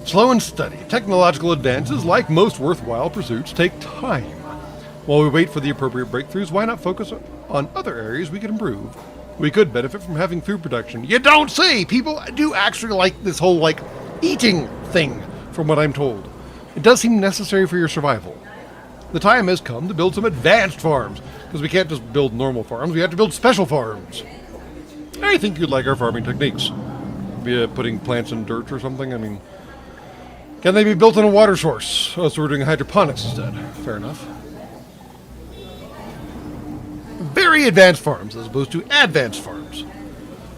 Slow and steady. Technological advances, like most worthwhile pursuits, take time. While we wait for the appropriate breakthroughs, why not focus on other areas we could improve? We could benefit from having food production. You don't say! People do actually like this whole, eating thing, from what I'm told. It does seem necessary for your survival. The time has come to build some advanced farms, because we can't just build normal farms, we have to build special farms. I think you'd like our farming techniques. Via putting plants in dirt or something, I mean... Can they be built on a water source? Oh, so we're doing hydroponics instead. Fair enough. Very advanced farms as opposed to advanced farms.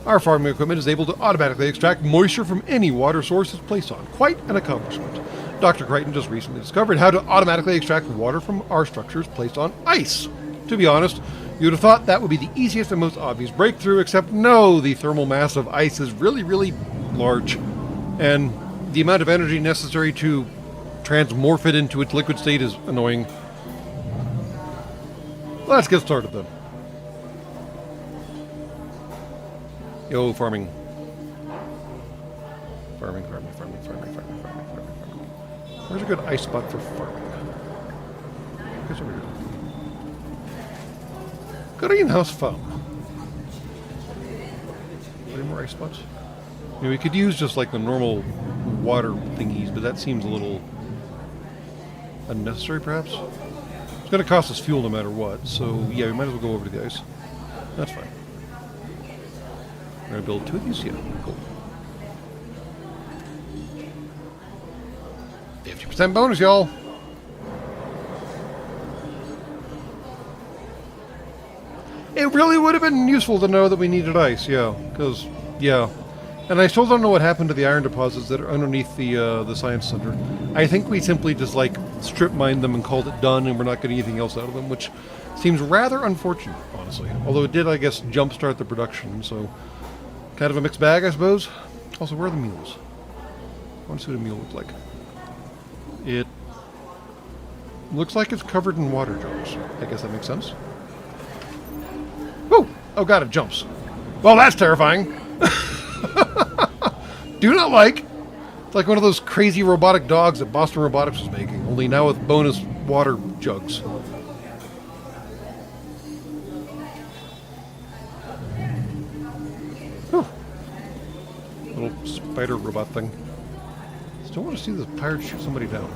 Our farming equipment is able to automatically extract moisture from any water source it's placed on. Quite an accomplishment. Dr. Crichton just recently discovered how to automatically extract water from our structures placed on ice. To be honest, you'd have thought that would be the easiest and most obvious breakthrough, except no, the thermal mass of ice is really, really large. And the amount of energy necessary to transmorph it into its liquid state is annoying. Let's get started then. Yo, farming. Farming. Where's a good ice spot for farming? I guess over here. Greenhouse farm. Any more ice spots? You know, we could use just the normal water thingies, but that seems a little unnecessary, perhaps? It's going to cost us fuel no matter what, so yeah, we might as well go over to the ice. That's fine. We're going to build 2 of these? Yeah, cool. 50% bonus, y'all! It really would have been useful to know that we needed ice, yeah, because, yeah. And I still don't know what happened to the iron deposits that are underneath the Science Center. I think we simply just, like, strip mined them and called it done, and we're not getting anything else out of them, which seems rather unfortunate, honestly. Although it did, I guess, jumpstart the production, so kind of a mixed bag, I suppose. Also, where are the mules? I want to see what a mule looks like. It looks like it's covered in water jars. I guess that makes sense. Woo! Oh god, it jumps. Well, that's terrifying. Do not like. It's like one of those crazy robotic dogs that Boston Robotics was making, only now with bonus water jugs. Whew. Little spider robot thing. Still want to see this pirate shoot somebody down.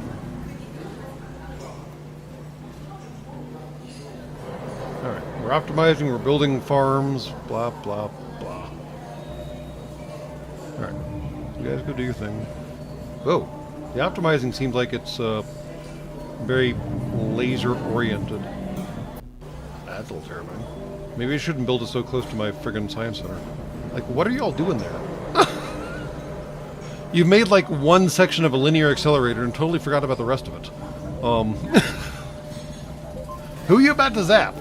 Alright, we're optimizing, we're building farms, blah, blah, blah. Alright, you guys go do your thing. Whoa, the optimizing seems like it's very laser-oriented. That's a little terrifying. Maybe I shouldn't build it so close to my friggin' science center. Like, what are y'all doing there? You've made like one section of a linear accelerator and totally forgot about the rest of it. Who are you about to zap?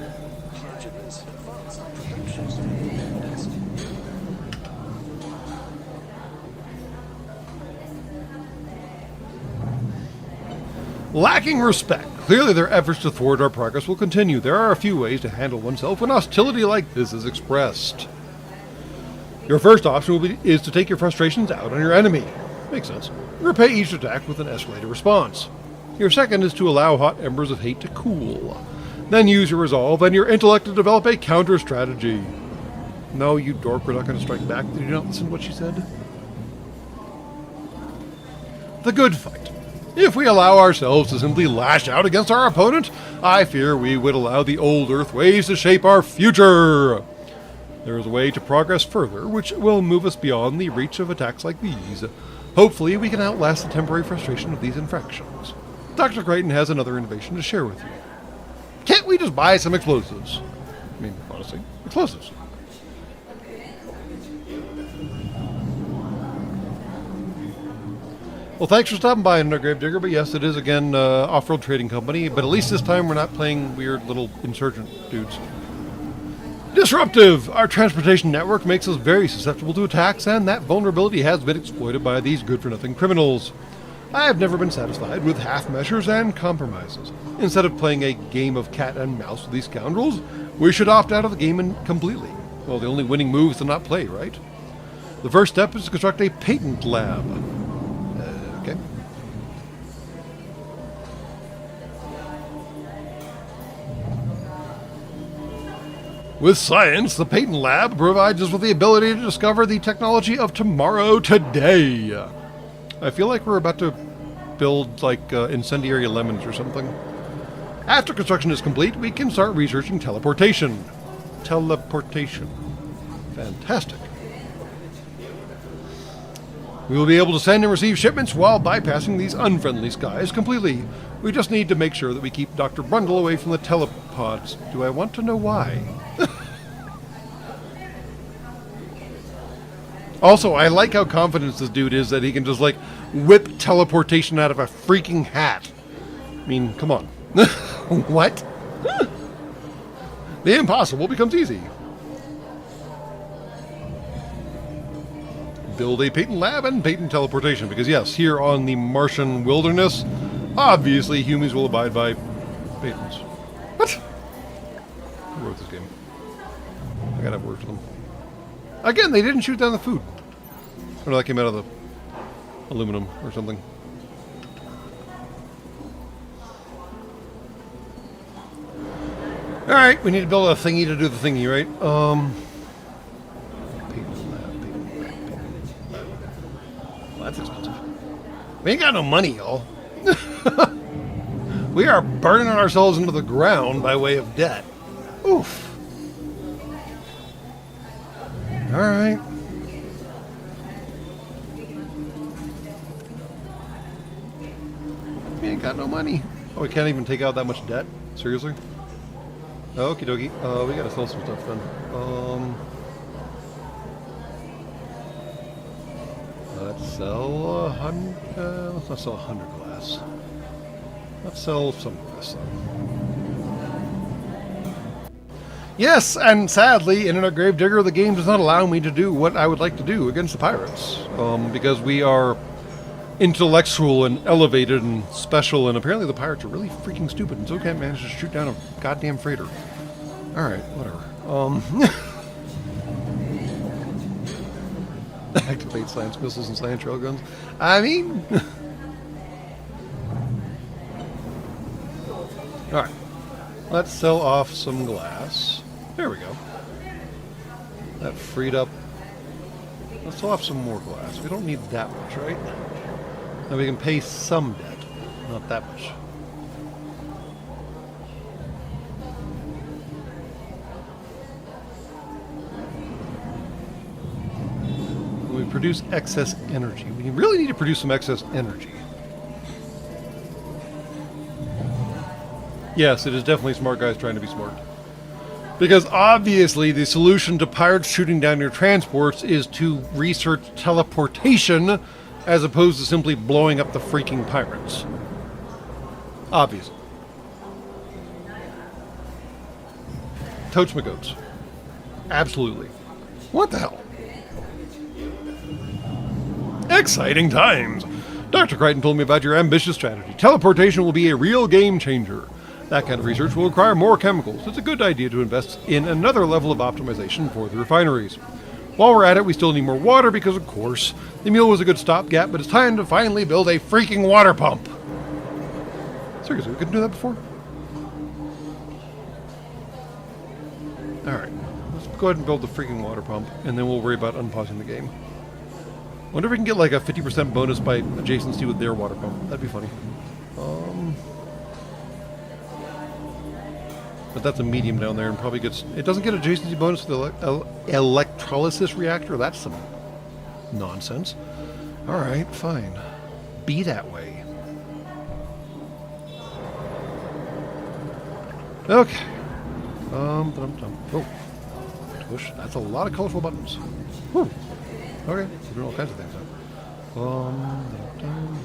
Lacking respect. Clearly their efforts to thwart our progress will continue. There are a few ways to handle oneself when hostility like this is expressed. Your first option is to take your frustrations out on your enemy. Makes sense. Repay each attack with an escalated response. Your second is to allow hot embers of hate to cool. Then use your resolve and your intellect to develop a counter strategy. No, you dork, we're not going to strike back. Did you not listen to what she said? The good fight. If we allow ourselves to simply lash out against our opponent, I fear we would allow the old Earth ways to shape our future. There is a way to progress further, which will move us beyond the reach of attacks like these. Hopefully, we can outlast the temporary frustration of these infractions. Dr. Crichton has another innovation to share with you. Can't we just buy some explosives? I mean, honestly, explosives. Well, thanks for stopping by, Gravedigger, but yes, it is, again, off-road trading company, but at least this time we're not playing weird little insurgent dudes. Disruptive! Our transportation network makes us very susceptible to attacks, and that vulnerability has been exploited by these good-for-nothing criminals. I have never been satisfied with half measures and compromises. Instead of playing a game of cat and mouse with these scoundrels, we should opt out of the game completely. Well, the only winning move is to not play, right? The first step is to construct a patent lab. Okay. With science, the patent lab provides us with the ability to discover the technology of tomorrow today. I feel like we're about to build, like, incendiary lemons or something. After construction is complete, we can start researching teleportation. Teleportation. Fantastic. We will be able to send and receive shipments while bypassing these unfriendly skies completely. We just need to make sure that we keep Dr. Brundle away from the telepods. Do I want to know why? Also, I like how confident this dude is that he can just, like, whip teleportation out of a freaking hat. I mean, come on. What? The impossible becomes easy. Build a patent lab and patent teleportation, because yes, here on the Martian wilderness, obviously humans will abide by patents. What? Who wrote this game? I gotta have words with them. Again, they didn't shoot down the food. Or that came out of the aluminum or something. Alright, we need to build a thingy to do the thingy, right? Patent lab. Well, that's expensive. We ain't got no money, y'all. We are burning ourselves into the ground by way of debt. Oof. Alright. We ain't got no money. Oh, we can't even take out that much debt? Seriously? Okie dokie. We gotta sell some stuff then. Let's sell 100. Let's not sell 100 glass. Let's sell some glass though. Yes, and sadly, Internet Gravedigger, the game does not allow me to do what I would like to do against the pirates. Because we are intellectual and elevated and special, and apparently the pirates are really freaking stupid and so can't manage to shoot down a goddamn freighter. Alright, whatever. Activate science missiles and science trail guns. I mean... Alright. Let's sell off some glass. There we go. That freed up. Let's sell off some more glass. We don't need that much, right? Now we can pay some debt. Not that much. We produce excess energy. We really need to produce some excess energy. Yes, it is definitely smart guys trying to be smart. Because obviously the solution to pirates shooting down your transports is to research teleportation as opposed to simply blowing up the freaking pirates. Obviously. Totes my goats. Absolutely. What the hell? Exciting times! Dr. Crichton told me about your ambitious strategy. Teleportation will be a real game changer. That kind of research will require more chemicals. It's a good idea to invest in another level of optimization for the refineries. While we're at it, we still need more water because, of course, the mule was a good stopgap, but it's time to finally build a freaking water pump. Seriously, we couldn't do that before? Alright, let's go ahead and build the freaking water pump, and then we'll worry about unpausing the game. Wonder if we can get like a 50% bonus by adjacency with their water pump. That'd be funny. But that's a medium down there and probably gets... It doesn't get adjacency bonus with the electrolysis reactor. That's some nonsense. Alright, fine. Be that way. Okay. Oh. Push. That's a lot of colorful buttons. Whew. Okay. We're doing all kinds of things now.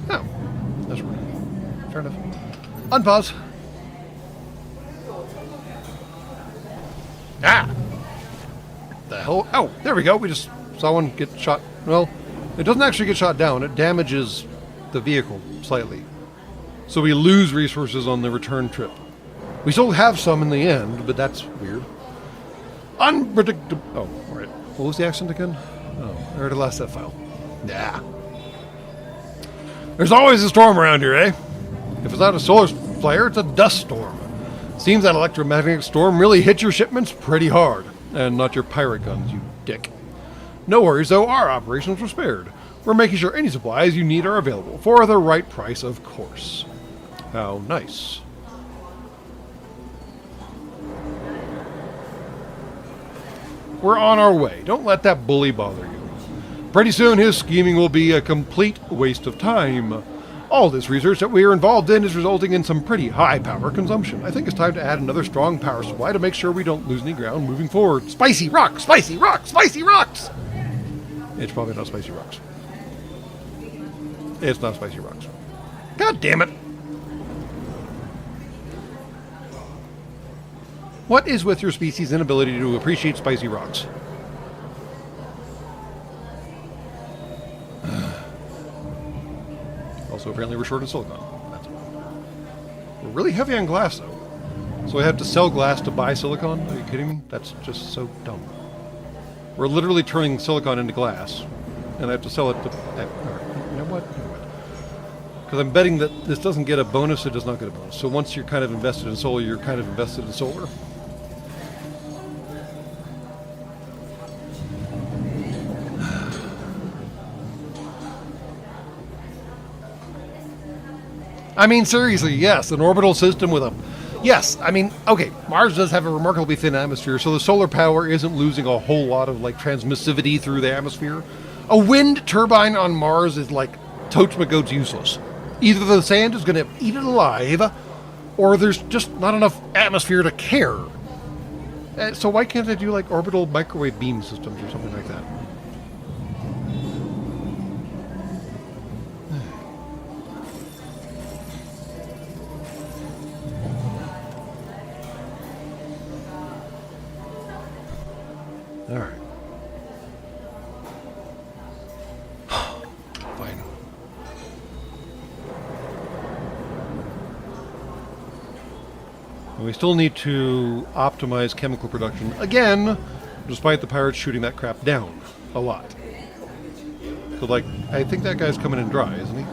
No. That's rude. Fair enough. Unpause. Ah! The hell? Oh, there we go. We just saw one get shot. Well, it doesn't actually get shot down. It damages the vehicle slightly. So we lose resources on the return trip. We still have some in the end, but that's weird. Unpredictable. Oh, alright. What was the accent again? Oh, I already lost that file. Yeah. There's always a storm around here, eh? If it's not a solar flare, it's a dust storm. Seems that electromagnetic storm really hit your shipments pretty hard. And not your pirate guns, you dick. No worries, though, our operations were spared. We're making sure any supplies you need are available, for the right price, of course. How nice. We're on our way. Don't let that bully bother you. Pretty soon his scheming will be a complete waste of time. All this research that we are involved in is resulting in some pretty high power consumption. I think it's time to add another strong power supply to make sure we don't lose any ground moving forward. Spicy rocks! Spicy rocks! Spicy rocks! It's probably not spicy rocks. It's not spicy rocks. God damn it! What is with your species' inability to appreciate spicy rocks? Also, apparently we're short on silicon. We're really heavy on glass, though. So I have to sell glass to buy silicon? Are you kidding me? That's just so dumb. We're literally turning silicon into glass, and I have to sell it to... You know what? Because I'm betting that this doesn't get a bonus, it does not get a bonus. So once you're kind of invested in solar, you're kind of invested in solar. I mean, seriously, yes, an orbital system with a... Yes, I mean, okay, Mars does have a remarkably thin atmosphere, so the solar power isn't losing a whole lot of, like, transmissivity through the atmosphere. A wind turbine on Mars is, like, totes-my-goats useless. Either the sand is going to eat it alive, or there's just not enough atmosphere to care. So why can't they do, like, orbital microwave beam systems or something like that? All right. Fine. And we still need to optimize chemical production again, despite the pirates shooting that crap down a lot. So, like, I think that guy's coming in dry, isn't he?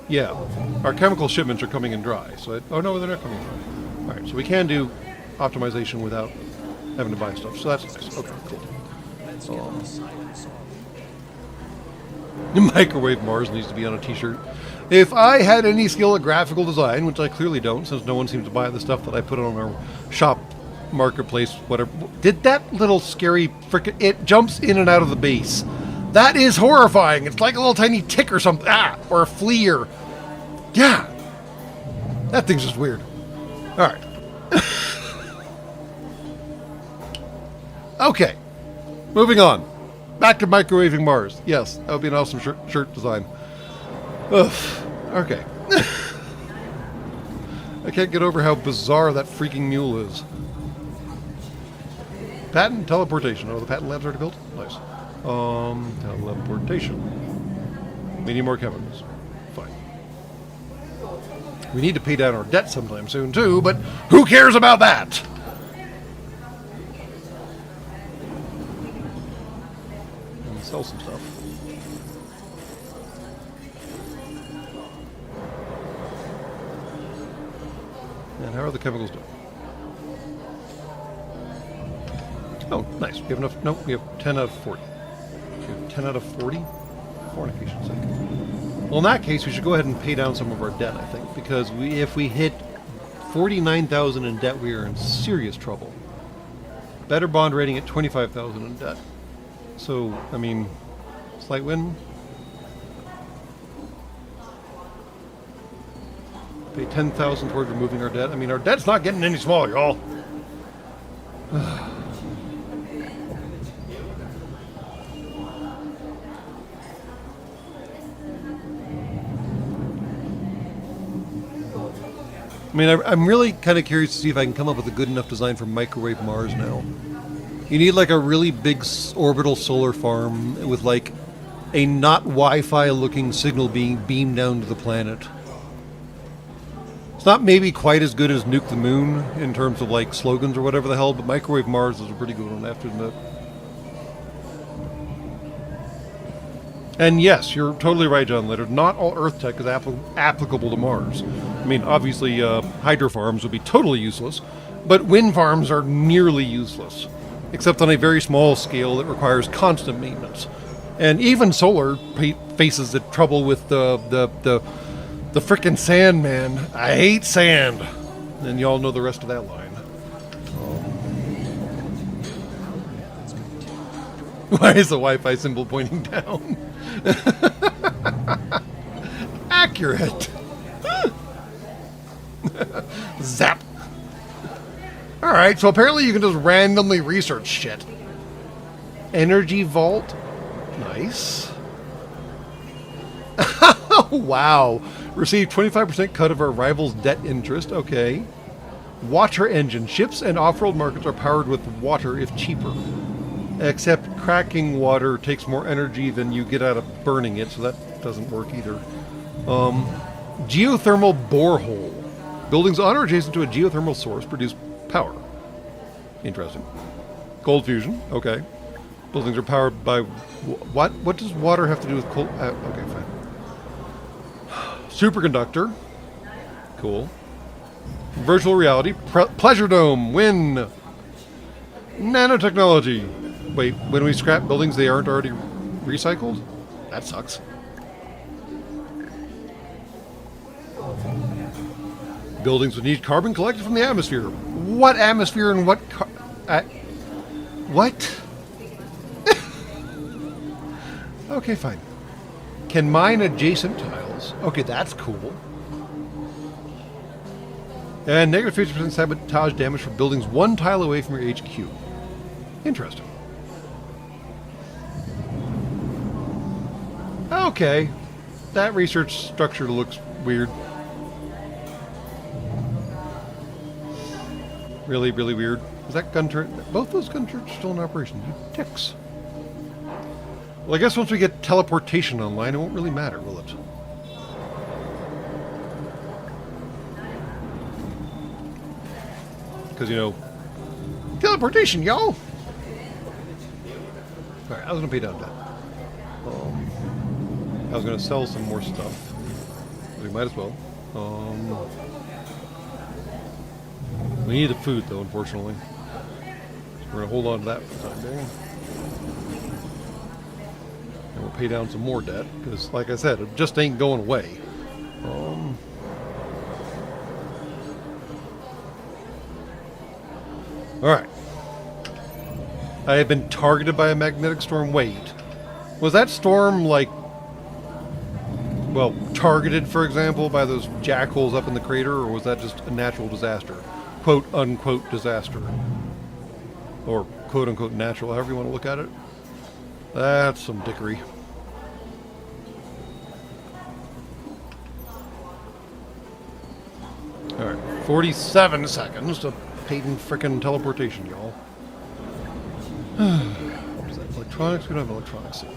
Yeah, our chemical shipments are coming in dry. So, oh no, they're not coming in dry. All right, so we can do optimization without having to buy stuff. So that's nice. Okay, cool. Microwave Mars needs to be on a t-shirt. If I had any skill at graphical design, which I clearly don't, since no one seems to buy the stuff that I put on our shop marketplace, whatever. Did that little scary frickin'... It jumps in and out of the base. That is horrifying. It's like a little tiny tick or something. Or a flea or... Yeah. That thing's just weird. All right. Okay. Moving on. Back to microwaving Mars. Yes, that would be an awesome shirt design. Ugh. Okay. I can't get over how bizarre that freaking mule is. Patent teleportation. Oh, the patent lab's already built? Nice. Teleportation. We need more chemicals. Fine. We need to pay down our debt sometime soon, too, but who cares about that? And sell some stuff. And how are the chemicals doing? Oh, nice. We have enough. No, we have 10 out of 40. We have 10 out of 40? Fornication's sake. Well, in that case, we should go ahead and pay down some of our debt, I think, because if we hit 49,000 in debt, we are in serious trouble. Better bond rating at 25,000 in debt. So, I mean, slight win. Pay 10,000 towards removing our debt. I mean, our debt's not getting any smaller, y'all. I mean, I'm really kind of curious to see if I can come up with a good enough design for microwave Mars now. You need like a really big orbital solar farm with like a not Wi-Fi looking signal being beamed down to the planet. It's not maybe quite as good as Nuke the Moon in terms of like slogans or whatever the hell, but microwave Mars is a pretty good one, I have to admit. And yes, you're totally right, John Litter. Not all Earth tech is applicable to Mars. I mean, obviously, hydro farms would be totally useless, but wind farms are nearly useless, except on a very small scale that requires constant maintenance. And even solar faces the trouble with the frickin' sand, man. I hate sand. And you all know the rest of that line. Why is the Wi-Fi symbol pointing down? Accurate. Zap. Alright, so apparently you can just randomly research shit. Energy Vault. Nice. Wow. Received 25% cut of our rival's debt interest. Okay. Water engine. Ships and off-road markets are powered with water if cheaper. Except cracking water takes more energy than you get out of burning it, so that doesn't work either. Geothermal borehole. Buildings on or adjacent to a geothermal source produce power. Interesting. Cold fusion. Okay. Buildings are powered by... What? What does water have to do with cold... okay, fine. Superconductor. Cool. Virtual reality. Pleasure dome. Win. Nanotechnology. Wait, when we scrap buildings, they aren't already recycled? That sucks. Buildings would need carbon collected from the atmosphere. What atmosphere and what what? Okay, fine. Can mine adjacent tiles. Okay, that's cool. And negative 50% sabotage damage for buildings one tile away from your HQ. Interesting. Okay. That research structure looks weird. Really, really weird. Is that gun turret? Both those gun turrets are still in operation. You dicks. Well, I guess once we get teleportation online, it won't really matter, will it? Because, you know, teleportation, y'all! Alright, I was going to pay down debt. I was going to sell some more stuff. We might as well. We need the food, though, unfortunately. So we're going to hold on to that for the time being. And we'll pay down some more debt, because, like I said, it just ain't going away. Alright. I have been targeted by a magnetic storm. Wait. Was that storm, like, well, targeted, for example, by those jackholes up in the crater, or was that just a natural disaster? Quote-unquote disaster. Or quote-unquote natural, however you want to look at it. That's some dickery. Alright, 47 seconds to patent frickin' teleportation, y'all. What is that? Electronics? We don't have electronics yet.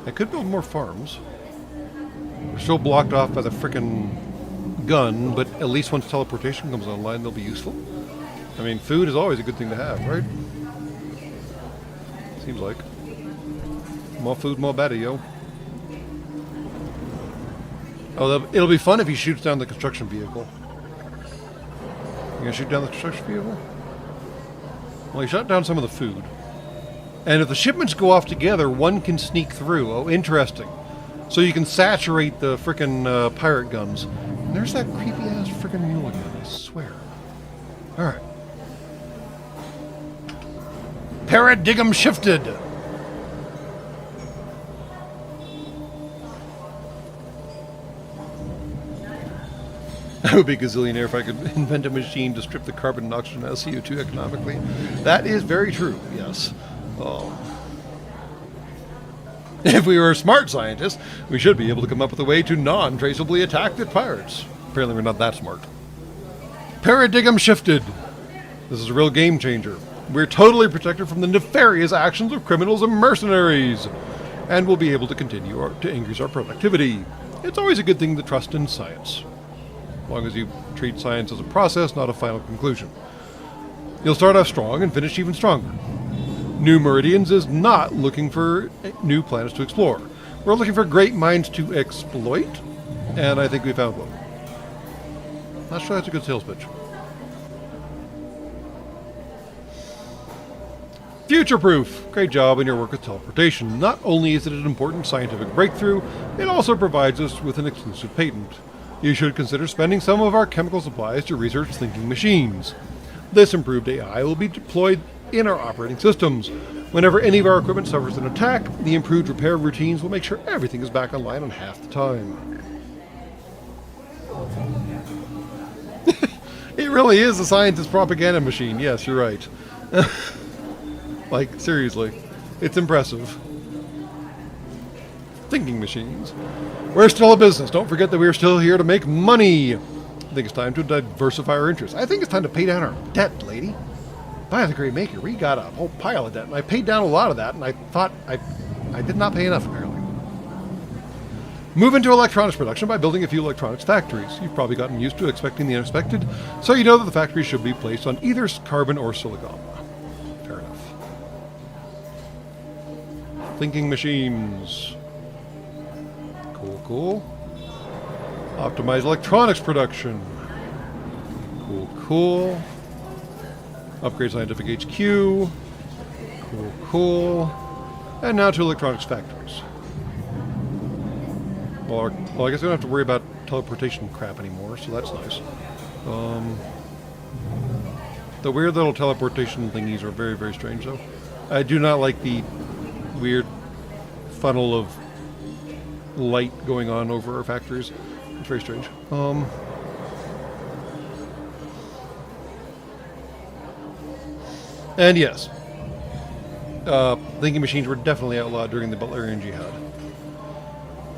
I could build more farms. We're still blocked off by the frickin' gun, but at least once teleportation comes online, they'll be useful. I mean, food is always a good thing to have, right? Seems like. More food, more better, yo. Oh, it'll be fun if he shoots down the construction vehicle. You gonna shoot down the construction vehicle? Well, he shot down some of the food. And if the shipments go off together, one can sneak through. Oh, interesting. So you can saturate the frickin' pirate guns. And there's that creepy-ass frickin' mule again, I swear. Alright. Paradigm shifted! I would be a gazillionaire if I could invent a machine to strip the carbon and oxygen out of CO2 economically. That is very true, yes. If we were smart scientists, we should be able to come up with a way to non-traceably attack the pirates. Apparently we're not that smart. Paradigm shifted. This is a real game changer. We're totally protected from the nefarious actions of criminals and mercenaries. And we'll be able to continue to increase our productivity. It's always a good thing to trust in science. As long as you treat science as a process, not a final conclusion. You'll start off strong and finish even stronger. New Meridians is not looking for new planets to explore. We're looking for great minds to exploit, and I think we found one. Not sure that's a good sales pitch. Future-proof! Great job in your work with teleportation. Not only is it an important scientific breakthrough, it also provides us with an exclusive patent. You should consider spending some of our chemical supplies to research thinking machines. This improved AI will be deployed in our operating systems. Whenever any of our equipment suffers an attack, the improved repair routines will make sure everything is back online in half the time. It really is a scientist propaganda machine. Yes, you're right. Like, seriously. It's impressive. Thinking machines. We're still a business. Don't forget that we're still here to make money. I think it's time to diversify our interests. I think it's time to pay down our debt, lady. By the Great Maker, we got a whole pile of debt, and I paid down a lot of that, and I thought I did not pay enough, apparently. Move into electronics production by building a few electronics factories. You've probably gotten used to expecting the unexpected, so you know that the factories should be placed on either carbon or silicon. Fair enough. Thinking machines. Cool, cool. Optimize electronics production. Cool, cool. Upgrade scientific HQ. Cool, cool. And now to electronics factories. Well, I guess we don't have to worry about teleportation crap anymore, so that's nice. The weird little teleportation thingies are very, very strange, though. I do not like the weird funnel of light going on over our factories. It's very strange. And yes, thinking machines were definitely outlawed during the Butlerian Jihad.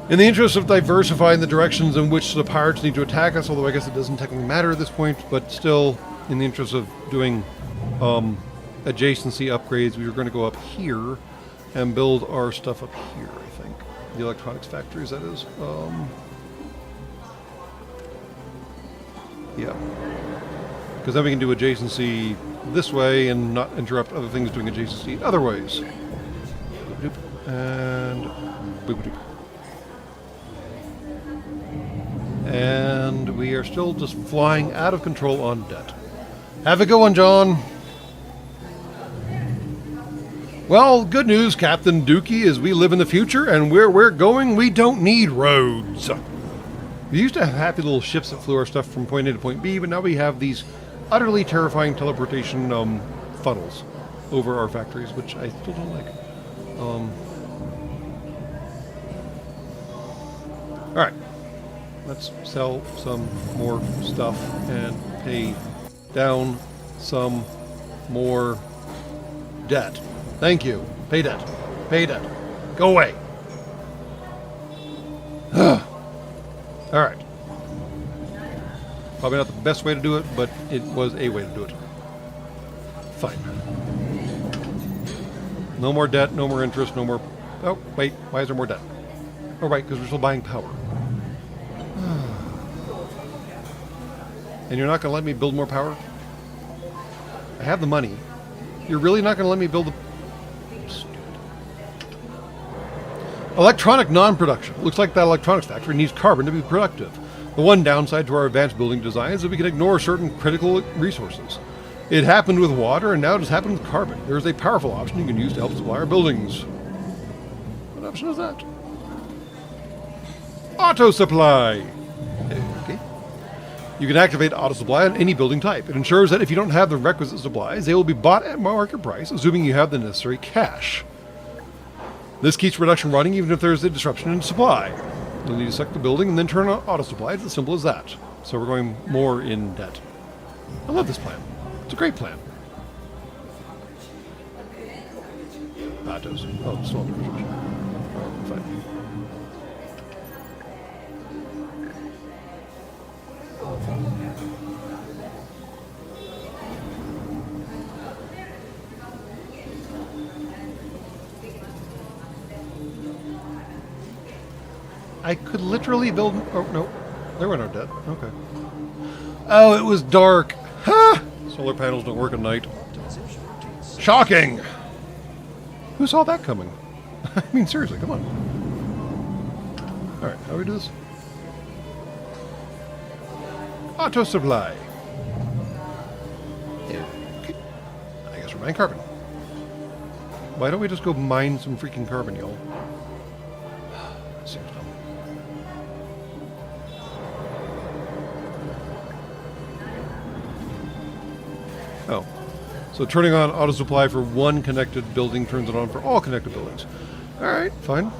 In the interest of diversifying the directions in which the pirates need to attack us, although I guess it doesn't technically matter at this point, but still, in the interest of doing adjacency upgrades, we were going to go up here and build our stuff up here, I think. The electronics factories, that is. Yeah. Because then we can do adjacency this way and not interrupt other things doing adjacency other ways. Boop, boop, and boop, boop. And we are still just flying out of control on debt. Have a good one, John. Well, good news, Captain Dookie, is we live in the future, and where we're going, we don't need roads. We used to have happy little ships that flew our stuff from point A to point B, but now we have these utterly terrifying teleportation funnels over our factories, which I still don't like. Alright. Let's sell some more stuff and pay down some more debt. Thank you. Pay debt. Pay debt. Go away. Alright. Probably not the best way to do it, but it was a way to do it. Fine. No more debt, no more interest, no more... Oh, wait. Why is there more debt? Oh, right, because we're still buying power. And you're not going to let me build more power? I have the money. You're really not going to let me build the... Stupid. Electronic non-production. Looks like that electronics factory needs carbon to be productive. The one downside to our advanced building design is that we can ignore certain critical resources. It happened with water, and now it has happened with carbon. There is a powerful option you can use to help supply our buildings. What option is that? Auto supply! Okay. You can activate auto supply on any building type. It ensures that if you don't have the requisite supplies, they will be bought at market price, assuming you have the necessary cash. This keeps production running even if there is a disruption in supply. You'll need to select the building and then turn on auto supply. It's as simple as that. So we're going more in debt. I love this plan. It's a great plan. Autos. Oh, still under construction. Fine. I could literally build... Oh, no. There were no debt. Okay. Oh, it was dark. Ha! Solar panels don't work at night. Shocking! Who saw that coming? I mean, seriously, come on. Alright, how do we do this? Auto supply. Okay. I guess we're buying carbon. Why don't we just go mine some freaking carbon, y'all? That seems dumb. Oh. So turning on auto supply for one connected building turns it on for all connected buildings. Alright, fine.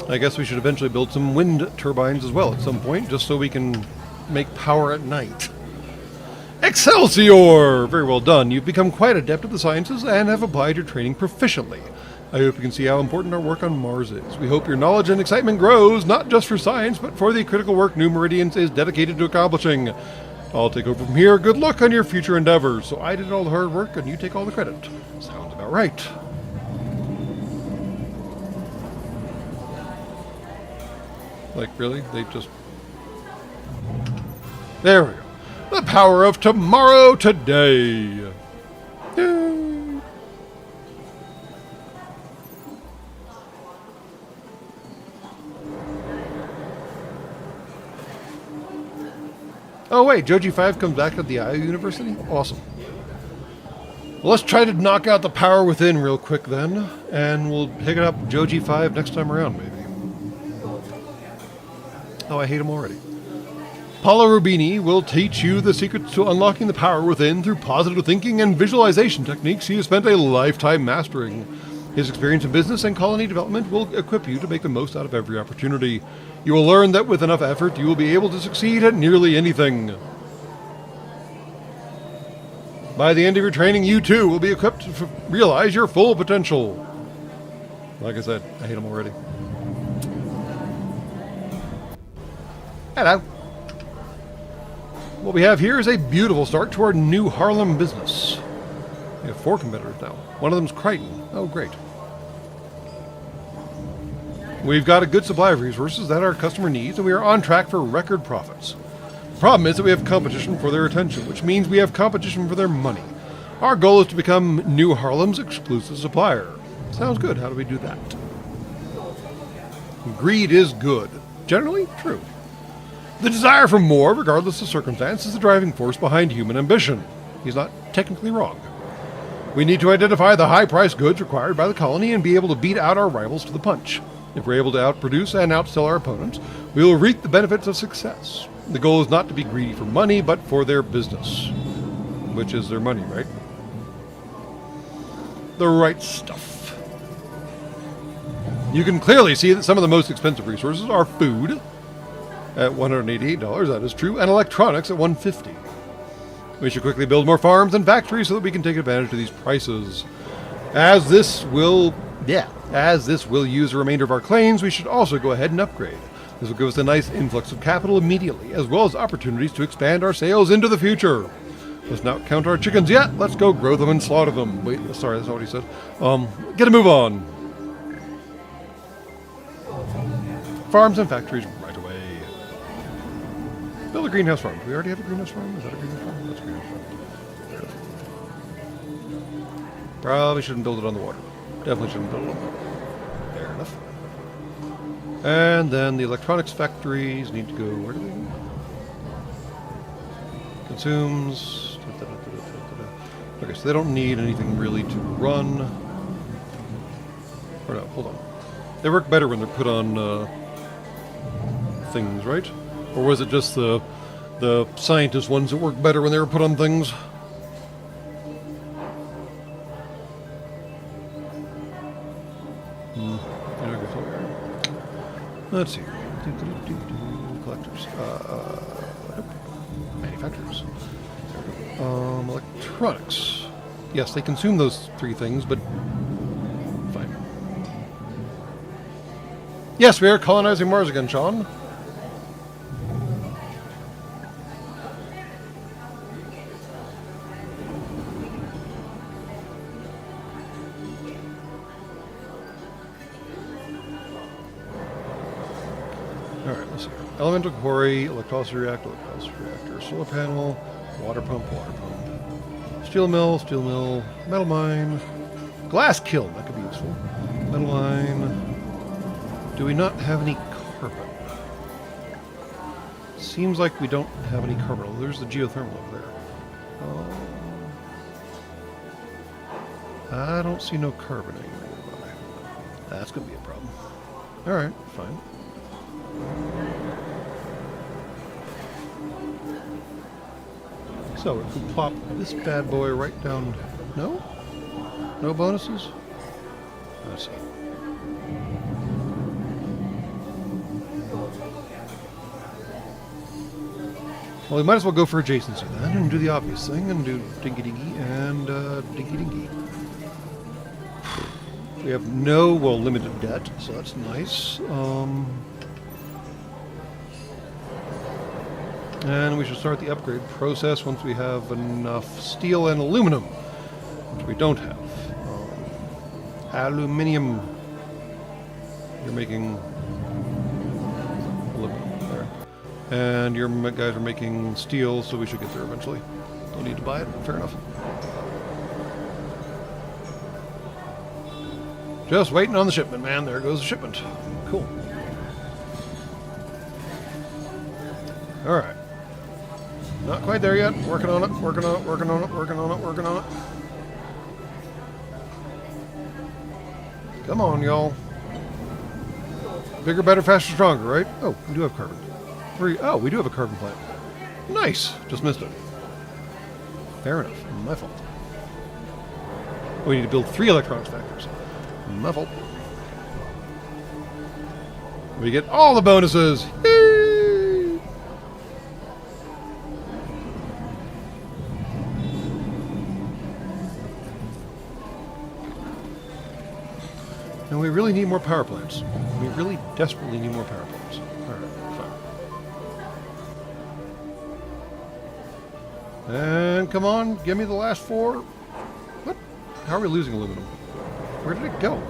I guess we should eventually build some wind turbines as well at some point, just so we can make power at night. Excelsior! Very well done. You've become quite adept at the sciences and have applied your training proficiently. I hope you can see how important our work on Mars is. We hope your knowledge and excitement grows, not just for science, but for the critical work New Meridians is dedicated to accomplishing. I'll take over from here. Good luck on your future endeavors. So I did all the hard work and you take all the credit. Sounds about right. Like, really? They just... There we go. The power of tomorrow today. Yay. Oh wait, Joji 5 comes back at the IO University? Awesome. Well, let's try to knock out the power within real quick then, and we'll pick it up Joji 5 next time around, maybe. Oh, I hate him already. Paolo Rubini will teach you the secrets to unlocking the power within through positive thinking and visualization techniques he has spent a lifetime mastering. His experience in business and colony development will equip you to make the most out of every opportunity. You will learn that with enough effort, you will be able to succeed at nearly anything. By the end of your training, you too will be equipped to realize your full potential. Like I said, I hate him already. Hello. What we have here is a beautiful start to our new Harlem business. We have 4 competitors now. One of them is Crichton. Oh, great. We've got a good supply of resources that our customer needs, and we are on track for record profits. The problem is that we have competition for their attention, which means we have competition for their money. Our goal is to become New Harlem's exclusive supplier. Sounds good. How do we do that? Greed is good. Generally, true. The desire for more, regardless of circumstance, is the driving force behind human ambition. He's not technically wrong. We need to identify the high-priced goods required by the colony and be able to beat out our rivals to the punch. If we're able to outproduce and outsell our opponents, we will reap the benefits of success. The goal is not to be greedy for money, but for their business. Which is their money, right? The right stuff. You can clearly see that some of the most expensive resources are food, at $188, that is true, and electronics at $150. We should quickly build more farms and factories so that we can take advantage of these prices. As this will use the remainder of our claims, we should also go ahead and upgrade. This will give us a nice influx of capital immediately, as well as opportunities to expand our sales into the future. Let's not count our chickens yet. Let's go grow them and slaughter them. Wait, sorry, that's not what he said. Get a move on. Farms and factories right away. Build a greenhouse farm. Do we already have a greenhouse farm? Is that a greenhouse farm? That's a greenhouse farm. Probably shouldn't build it on the water. Definitely shouldn't build it on the water. Fair enough. And then the electronics factories need to go, where do they go? Consumes. Okay, so they don't need anything really to run. Or no, hold on. They work better when they're put on things, right? Or was it just the scientist ones that work better when they were put on things? Let's see. Collectors. Manufacturers. Electronics. Yes, they consume those 3 things, but fine. Yes, we are colonizing Mars again, Sean. Alright, let's see. Elemental quarry, electrolysis reactor, solar panel, water pump, steel mill, metal mine, glass kiln, that could be useful. Metal mine. Do we not have any carbon? Seems like we don't have any carbon. Oh, there's the geothermal over there. I don't see no carbon anywhere nearby. That's going to be a problem. Alright, fine. So we can plop this bad boy right down. No? No bonuses? Let's see. Well, we might as well go for adjacency then and do the obvious thing and do dinky dinky and dinky dinky. We have no, well, limited debt, so that's nice. And we should start the upgrade process once we have enough steel and aluminum, which we don't have. Aluminium. You're making aluminum there. And your guys are making steel, so we should get there eventually. Don't need to buy it. Fair enough. Just waiting on the shipment, man. There goes the shipment. Cool. Alright. Not quite there yet. Working on it. Come on, y'all. Bigger, better, faster, stronger, right? Oh, we do have carbon. Oh, we do have a carbon plant. Nice. Just missed it. Fair enough. My fault. We need to build 3 electronics factories. My fault. We get all the bonuses. Yay! And we really need more power plants. We really desperately need more power plants. Alright, fine. And come on, give me the last 4. What? How are we losing aluminum? Where did it go?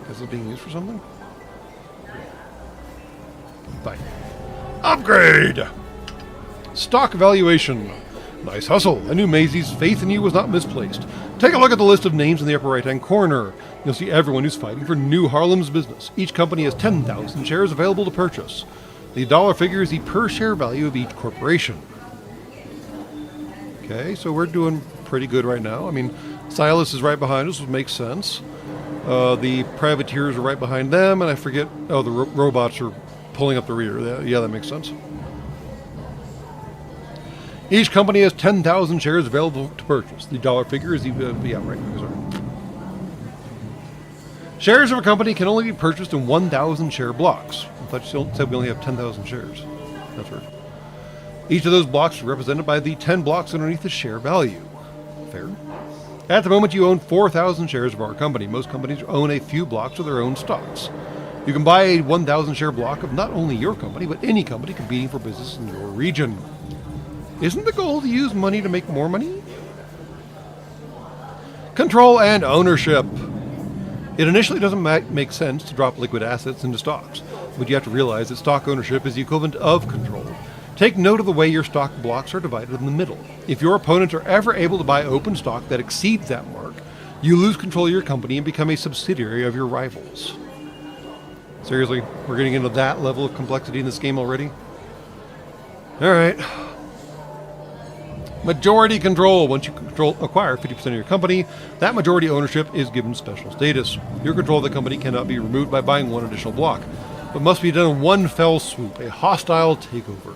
Is it being used for something? Bye. Upgrade! Stock valuation. Nice hustle. I knew Maisie's faith in you was not misplaced. Take a look at the list of names in the upper right-hand corner. You'll see everyone who's fighting for New Harlem's business. Each company has 10,000 shares available to purchase. The dollar figure is the per-share value of each corporation. Okay, so we're doing pretty good right now. I mean, Silas is right behind us, which makes sense. The privateers are right behind them, and I forget... Oh, the robots are pulling up the rear. Yeah, that makes sense. Each company has 10,000 shares available to purchase. The dollar figure is even... yeah, right. Sorry. Shares of a company can only be purchased in 1,000 share blocks. I thought you said we only have 10,000 shares. That's right. Each of those blocks is represented by the 10 blocks underneath the share value. Fair. At the moment, you own 4,000 shares of our company. Most companies own a few blocks of their own stocks. You can buy a 1,000 share block of not only your company, but any company competing for business in your region. Isn't the goal to use money to make more money? Control and ownership. It initially doesn't make sense to drop liquid assets into stocks, but you have to realize that stock ownership is the equivalent of control. Take note of the way your stock blocks are divided in the middle. If your opponents are ever able to buy open stock that exceeds that mark, you lose control of your company and become a subsidiary of your rivals. Seriously, we're getting into that level of complexity in this game already? Alright. Majority control. Once you acquire 50% of your company, that majority ownership is given special status. Your control of the company cannot be removed by buying one additional block, but must be done in one fell swoop, a hostile takeover.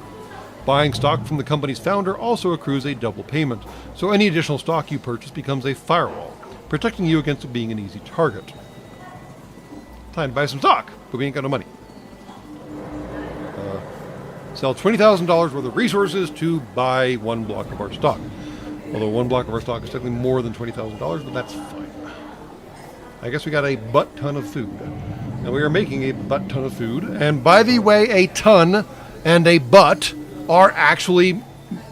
Buying stock from the company's founder also accrues a double payment, so any additional stock you purchase becomes a firewall, protecting you against being an easy target. Time to buy some stock, but we ain't got no money. Sell $20,000 worth of resources to buy 1 block of our stock. Although 1 block of our stock is technically more than $20,000, but that's fine. I guess we got a butt ton of food. And we are making a butt ton of food. And by the way, a ton and a butt are actually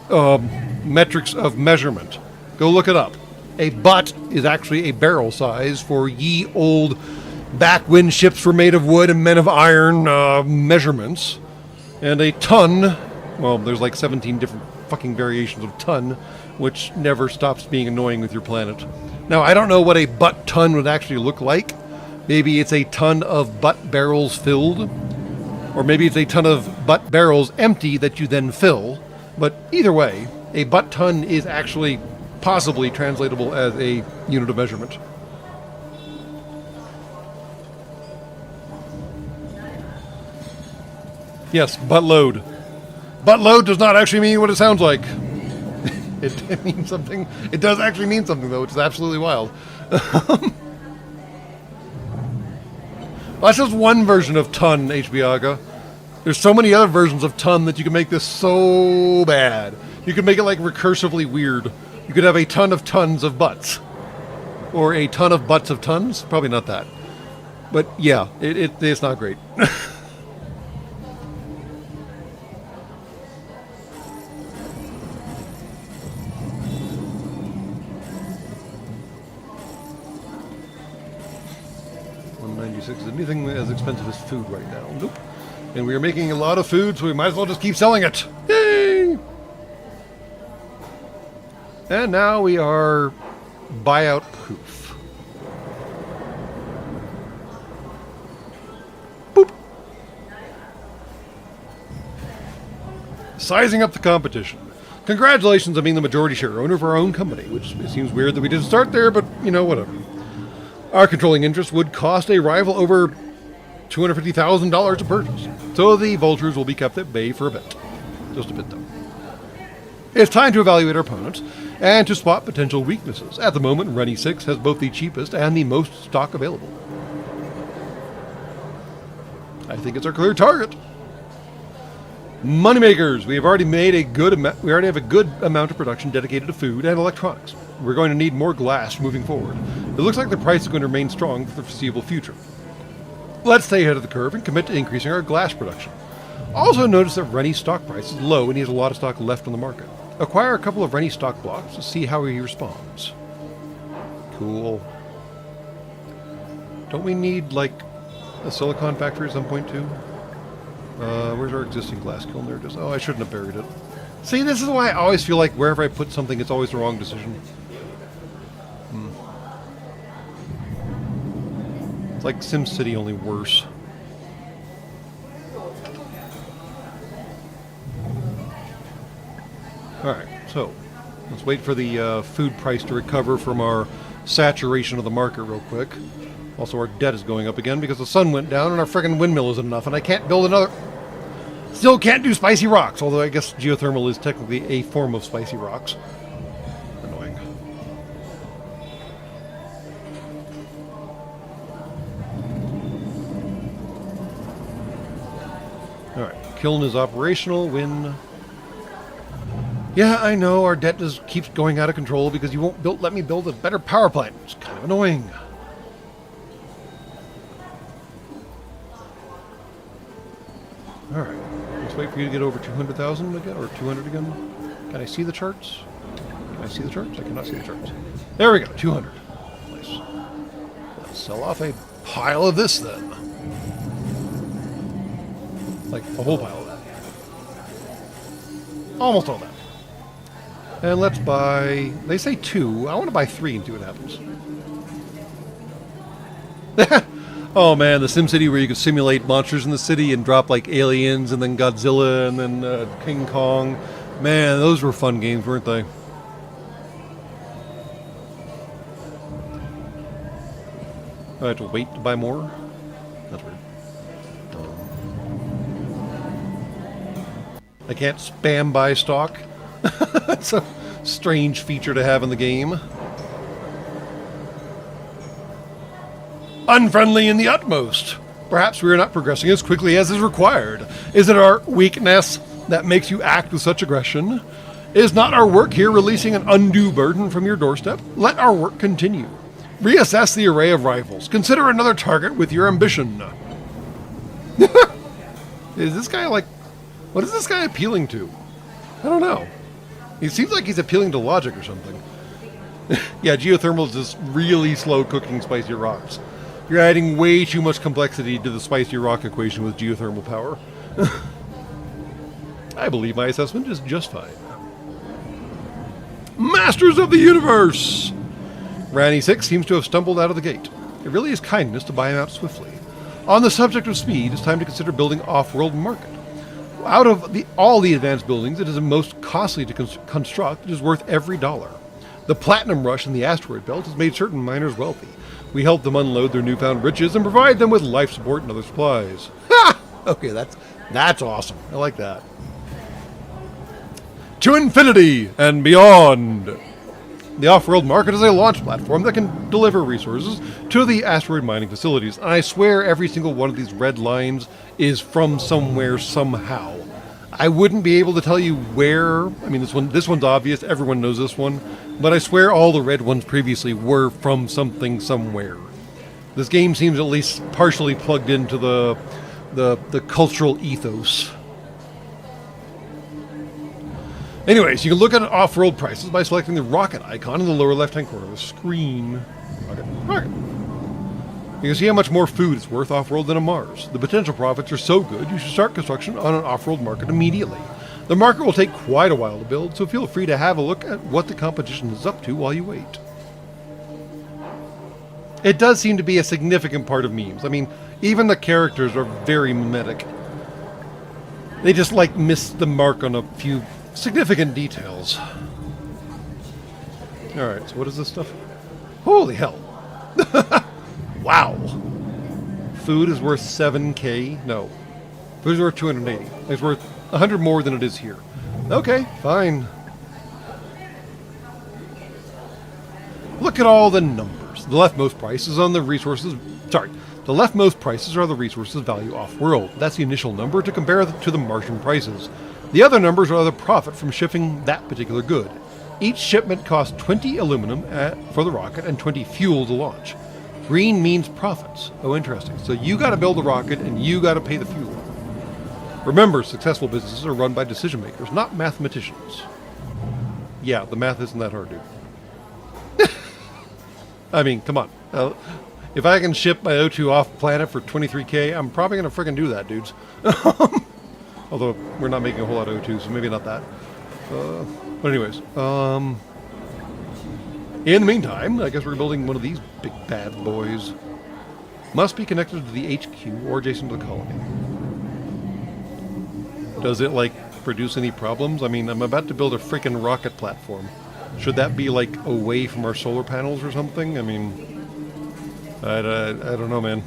metrics of measurement. Go look it up. A butt is actually a barrel size for ye old, back when ships were made of wood and men of iron measurements. And a ton, well, there's like 17 different fucking variations of ton, which never stops being annoying with your planet. Now, I don't know what a butt ton would actually look like. Maybe it's a ton of butt barrels filled, or maybe it's a ton of butt barrels empty that you then fill. But either way, a butt ton is actually possibly translatable as a unit of measurement. Yes, buttload. Buttload does not actually mean what it sounds like. It means something. It does actually mean something, though, which is absolutely wild. Well, that's just one version of ton, HBAga. There's so many other versions of ton that you can make this so bad. You can make it, like, recursively weird. You could have a ton of tons of butts. Or a ton of butts of tons. Probably not that. But, yeah, it's not great. Is anything as expensive as food right now? Nope. And we are making a lot of food, so we might as well just keep selling it. Yay! And now we are buyout proof. Boop. Sizing up the competition. Congratulations on being the majority share owner of our own company, which it seems weird that we didn't start there, but, you know, whatever. Our controlling interest would cost a rival over $250,000 to purchase, so the vultures will be kept at bay for a bit. Just a bit, though. It's time to evaluate our opponents and to spot potential weaknesses. At the moment, Rennie 6 has both the cheapest and the most stock available. I think it's our clear target. Moneymakers. We already have a good amount of production dedicated to food and electronics. We're going to need more glass moving forward. It looks like the price is going to remain strong for the foreseeable future. Let's stay ahead of the curve and commit to increasing our glass production. Also notice that Rennie's stock price is low and he has a lot of stock left on the market. Acquire a couple of Rennie stock blocks to see how he responds. Cool. Don't we need, like, a silicon factory at some point, too? Where's our existing glass kiln? There it is. Oh, I shouldn't have buried it. See, this is why I always feel like wherever I put something, it's always the wrong decision. It's like SimCity, only worse. Alright, so let's wait for the food price to recover from our saturation of the market real quick. Also, our debt is going up again because the sun went down and our friggin' windmill isn't enough, and I can't build another... Still can't do spicy rocks, although I guess geothermal is technically a form of spicy rocks. Annoying. Alright, kiln is operational. Yeah, I know, our debt just keeps going out of control because you won't let me build a better power plant. It's kind of annoying. Alright, let's wait for you to get over 200,000 again, or 200 again. Can I see the charts? Can I see the charts? I cannot see the charts. There we go, 200. Nice. Let's sell off a pile of this then. Like, a whole pile of that. Almost all that. And let's buy... They say 2. I want to buy 3 and see what happens. Oh man, the SimCity where you could simulate monsters in the city and drop like aliens and then Godzilla and then King Kong. Man, those were fun games, weren't they? I have to wait to buy more? That's weird. I can't spam buy stock. That's a strange feature to have in the game. Unfriendly in the utmost. Perhaps we are not progressing as quickly as is required. Is it our weakness that makes you act with such aggression? Is not our work here releasing an undue burden from your doorstep? Let our work continue. Reassess the array of rivals. Consider another target with your ambition. Is this guy like... What is this guy appealing to? I don't know. He seems like he's appealing to logic or something. Yeah, geothermal is just really slow cooking spicy rocks. You're adding way too much complexity to the spicy rock equation with geothermal power. I believe my assessment is just fine. Masters of the Universe! Ranny 6 seems to have stumbled out of the gate. It really is kindness to buy him out swiftly. On the subject of speed, it's time to consider building off-world market. Out of all the advanced buildings, it is the most costly to construct. It is worth every dollar. The platinum rush in the asteroid belt has made certain miners wealthy. We help them unload their newfound riches and provide them with life support and other supplies. Ha! Okay, that's awesome. I like that. To infinity and beyond! The off-world market is a launch platform that can deliver resources to the asteroid mining facilities. And I swear every single one of these red lines is from somewhere, somehow. I wouldn't be able to tell you where. I mean, this one's obvious. Everyone knows this one. But I swear all the red ones previously were from something, somewhere. This game seems at least partially plugged into the cultural ethos. Anyways, you can look at off-world prices by selecting the rocket icon in the lower left-hand corner of the screen. Rocket. You can see how much more food it's worth off-world than on Mars. The potential profits are so good, you should start construction on an off-world market immediately. The market will take quite a while to build, so feel free to have a look at what the competition is up to while you wait. It does seem to be a significant part of memes. I mean, even the characters are very mimetic. They just, like, miss the mark on a few significant details. Alright, so what is this stuff? Holy hell! Wow. Food is worth 7k? No. Food is worth 280. It's worth 100 more than it is here. Okay, fine. Look at all the numbers. The leftmost prices on the resources... Sorry. The leftmost prices are the resources value off-world. That's the initial number to compare to the Martian prices. The other numbers are the profit from shipping that particular good. Each shipment costs 20 aluminum for the rocket and 20 fuel to launch. Green means profits. Oh, interesting. So you got to build the rocket and you got to pay the fuel. Remember, successful businesses are run by decision makers, not mathematicians. Yeah, the math isn't that hard, dude. I mean, come on. If I can ship my O2 off planet for 23k, I'm probably going to freaking do that, dudes. Although we're not making a whole lot of O2, so maybe not that. But anyways, in the meantime, I guess we're building one of these big bad boys. Must be connected to the HQ or adjacent to the colony. Does it, like, produce any problems? I mean, I'm about to build a freaking rocket platform. Should that be, like, away from our solar panels or something? I mean, I don't know, man.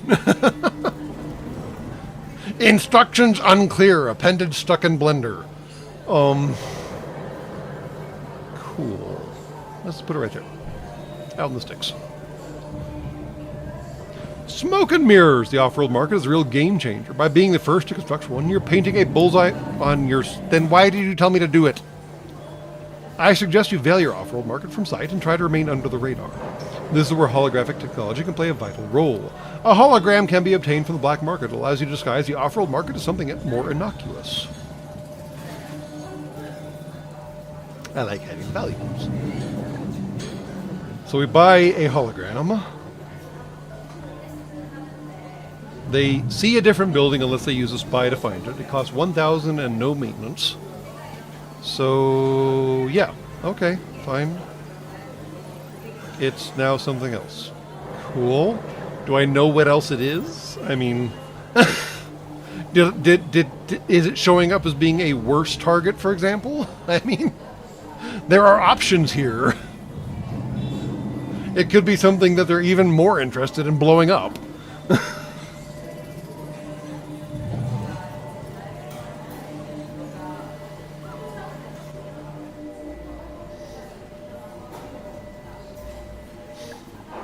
Instructions unclear. Appendage stuck in Blender. Cool. Let's put it right there. Out in the sticks. Smoke and mirrors. The off-world market is a real game changer. By being the first to construct one, you're painting a bullseye on your... Then why did you tell me to do it? I suggest you veil your off-world market from sight and try to remain under the radar. This is where holographic technology can play a vital role. A hologram can be obtained from the black market. It allows you to disguise the off-world market as something more innocuous. I like having values. So we buy a hologram. They see a different building unless they use a spy to find it. It costs 1,000 and no maintenance. So, yeah. Okay, fine. It's now something else. Cool. Do I know what else it is? I mean... is it showing up as being a worse target, for example? I mean... There are options here. It could be something that they're even more interested in blowing up.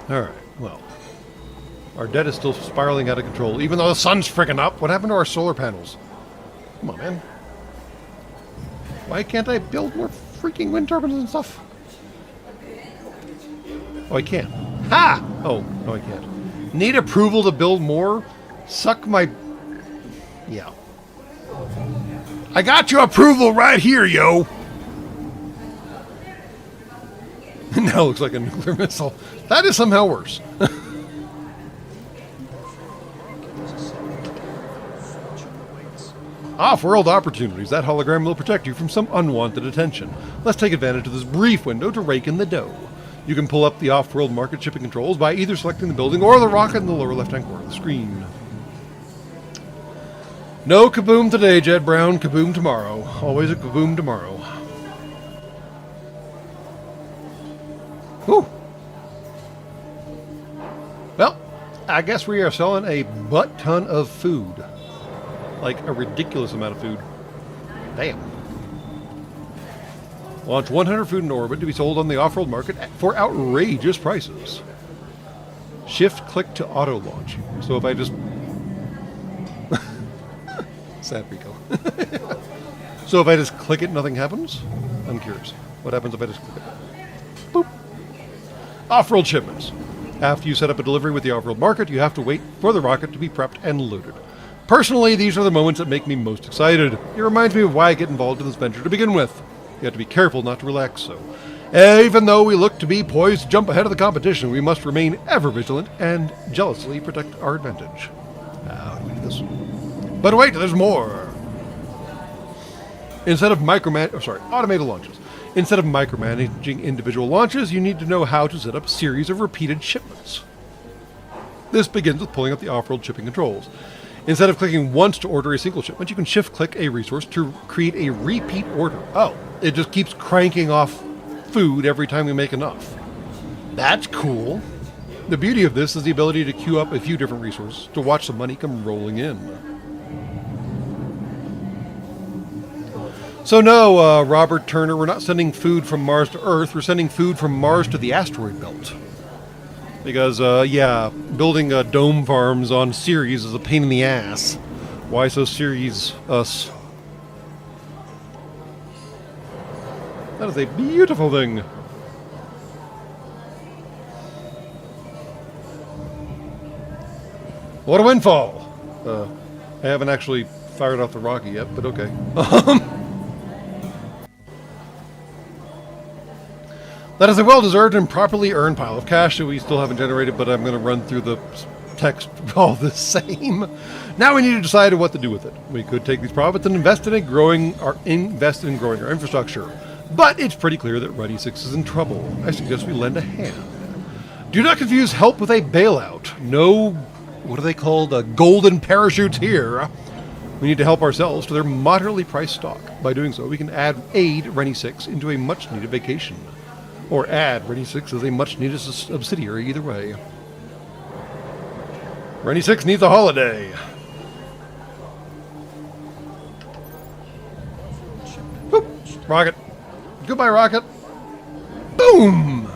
Alright, well. Our debt is still spiraling out of control, even though the sun's freaking up. What happened to our solar panels? Come on, man. Why can't I build more freaking wind turbines and stuff? Oh, I can. Ha! Oh, no, I can't. Need approval to build more? Suck my... Yeah. I got your approval right here, yo! Now looks like a nuclear missile. That is somehow worse. Off-world opportunities. That hologram will protect you from some unwanted attention. Let's take advantage of this brief window to rake in the dough. You can pull up the off-world market shipping controls by either selecting the building or the rocket in the lower left-hand corner of the screen. No kaboom today, Jed Brown. Kaboom tomorrow. Always a kaboom tomorrow. Whew. Well, I guess we are selling a butt ton of food. Like a ridiculous amount of food. Damn. Launch 100 food in orbit to be sold on the off-world market for outrageous prices. Shift-click to auto-launch. So if I just... Sad Rico. So if I just click it, nothing happens? I'm curious. What happens if I just click it? Boop. Off-world shipments. After you set up a delivery with the off-world market, you have to wait for the rocket to be prepped and loaded. Personally, these are the moments that make me most excited. It reminds me of why I get involved in this venture to begin with. You have to be careful not to relax so. Even though we look to be poised to jump ahead of the competition, we must remain ever vigilant and jealously protect our advantage. How do we do this? But wait, there's more. Instead of automated launches. Instead of micromanaging individual launches, you need to know how to set up a series of repeated shipments. This begins with pulling up the off-world shipping controls. Instead of clicking once to order a single shipment, you can shift-click a resource to create a repeat order. Oh, it just keeps cranking off food every time we make enough. That's cool. The beauty of this is the ability to queue up a few different resources to watch the money come rolling in. So no, Robert Turner, we're not sending food from Mars to Earth. We're sending food from Mars to the asteroid belt. Because, yeah, building dome farms on Ceres is a pain in the ass. Why so Ceres us? That is a beautiful thing. What a windfall! I haven't actually fired off the rocket yet, but okay. That is a well-deserved and properly earned pile of cash that we still haven't generated, but I'm going to run through the text all the same. Now we need to decide what to do with it. We could take these profits and invest in growing our infrastructure. But it's pretty clear that Ready 6 is in trouble. I suggest we lend a hand. Do not confuse help with a bailout. No, what are they called? Golden parachutes here. We need to help ourselves to their moderately priced stock. By doing so, we can aid Rennie 6 into a much-needed vacation. Or add Rennie 6 as a much-needed subsidiary, either way. Rennie 6 needs a holiday. Boop. Rocket. Goodbye, rocket. Boom!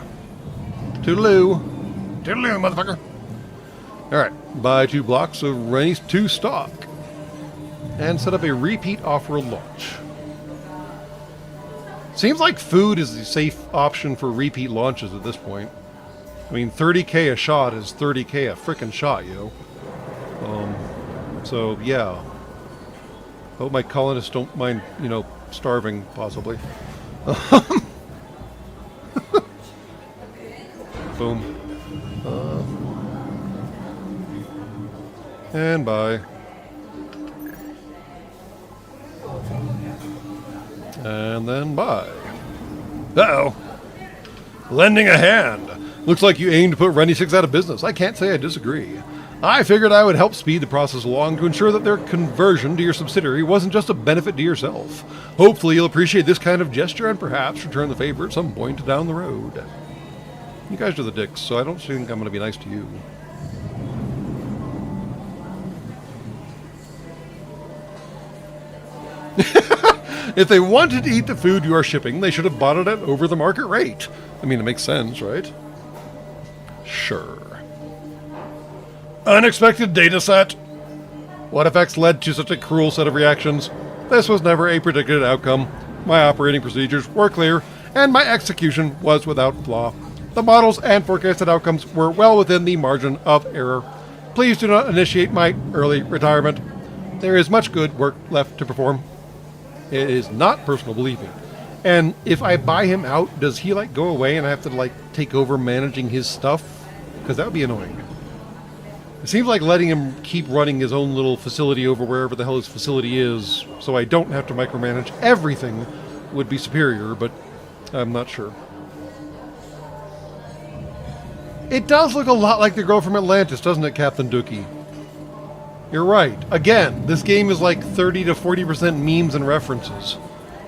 Toodaloo. Toodaloo, motherfucker. Alright, buy 2 blocks of Rennie 2 stock. And set up a repeat offer launch. Seems like food is the safe option for repeat launches at this point. I mean, 30k a shot is 30k a frickin' shot, yo. So, yeah. Hope my colonists don't mind, you know, starving, possibly. Boom. And bye. And then bye. Uh-oh. Lending a hand. Looks like you aim to put Rennie 6 out of business. I can't say I disagree. I figured I would help speed the process along to ensure that their conversion to your subsidiary wasn't just a benefit to yourself. Hopefully you'll appreciate this kind of gesture and perhaps return the favor at some point down the road. You guys are the dicks, so I don't think I'm going to be nice to you. If they wanted to eat the food you are shipping, they should have bought it at over the market rate. I mean, it makes sense, right? Sure. Unexpected data set. What effects led to such a cruel set of reactions? This was never a predicted outcome. My operating procedures were clear, and my execution was without flaw. The models and forecasted outcomes were well within the margin of error. Please do not initiate my early retirement. There is much good work left to perform. It is not personal, believe me. And if I buy him out, does he like go away and I have to like take over managing his stuff? Because that would be annoying. It seems like letting him keep running his own little facility over wherever the hell his facility is, so I don't have to micromanage everything, would be superior, but I'm not sure. It does look a lot like the girl from Atlantis, doesn't it, Captain Dookie? You're right. Again, this game is like 30 to 40% memes and references.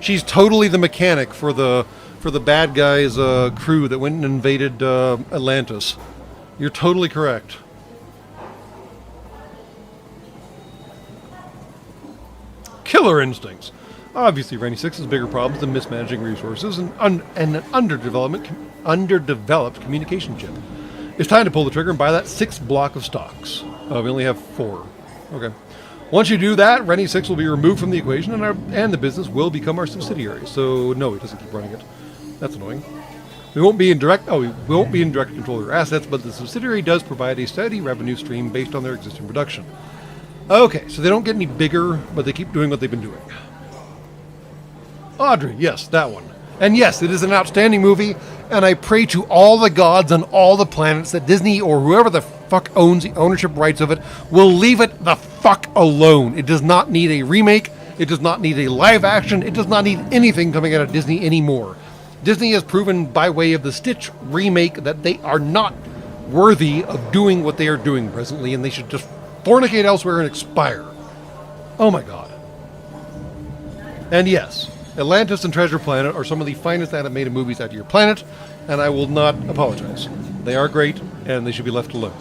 She's totally the mechanic for the bad guys' crew that went and invaded Atlantis. You're totally correct. Killer instincts. Obviously, Rennie 6 has bigger problems than mismanaging resources and an underdeveloped communication chip. It's time to pull the trigger and buy that 6th block of stocks. We only have 4. Okay. Once you do that, Rennie 6 will be removed from the equation, and the business will become our subsidiary. So no, it doesn't keep running it. That's annoying. We won't be in direct control of your assets, but the subsidiary does provide a steady revenue stream based on their existing production. Okay, so they don't get any bigger, but they keep doing what they've been doing. Audrey, yes, that one. And yes, it is an outstanding movie, and I pray to all the gods on all the planets that Disney or whoever the fuck owns the ownership rights of it will leave it the fuck alone. It does not need a remake. It does not need a live action. It does not need anything coming out of Disney anymore. Disney has proven by way of the Stitch remake that they are not worthy of doing what they are doing presently, and they should just fornicate elsewhere and expire. Oh my god. And yes, Atlantis and Treasure Planet are some of the finest animated movies out of your planet, and I will not apologize. They are great, and they should be left alone.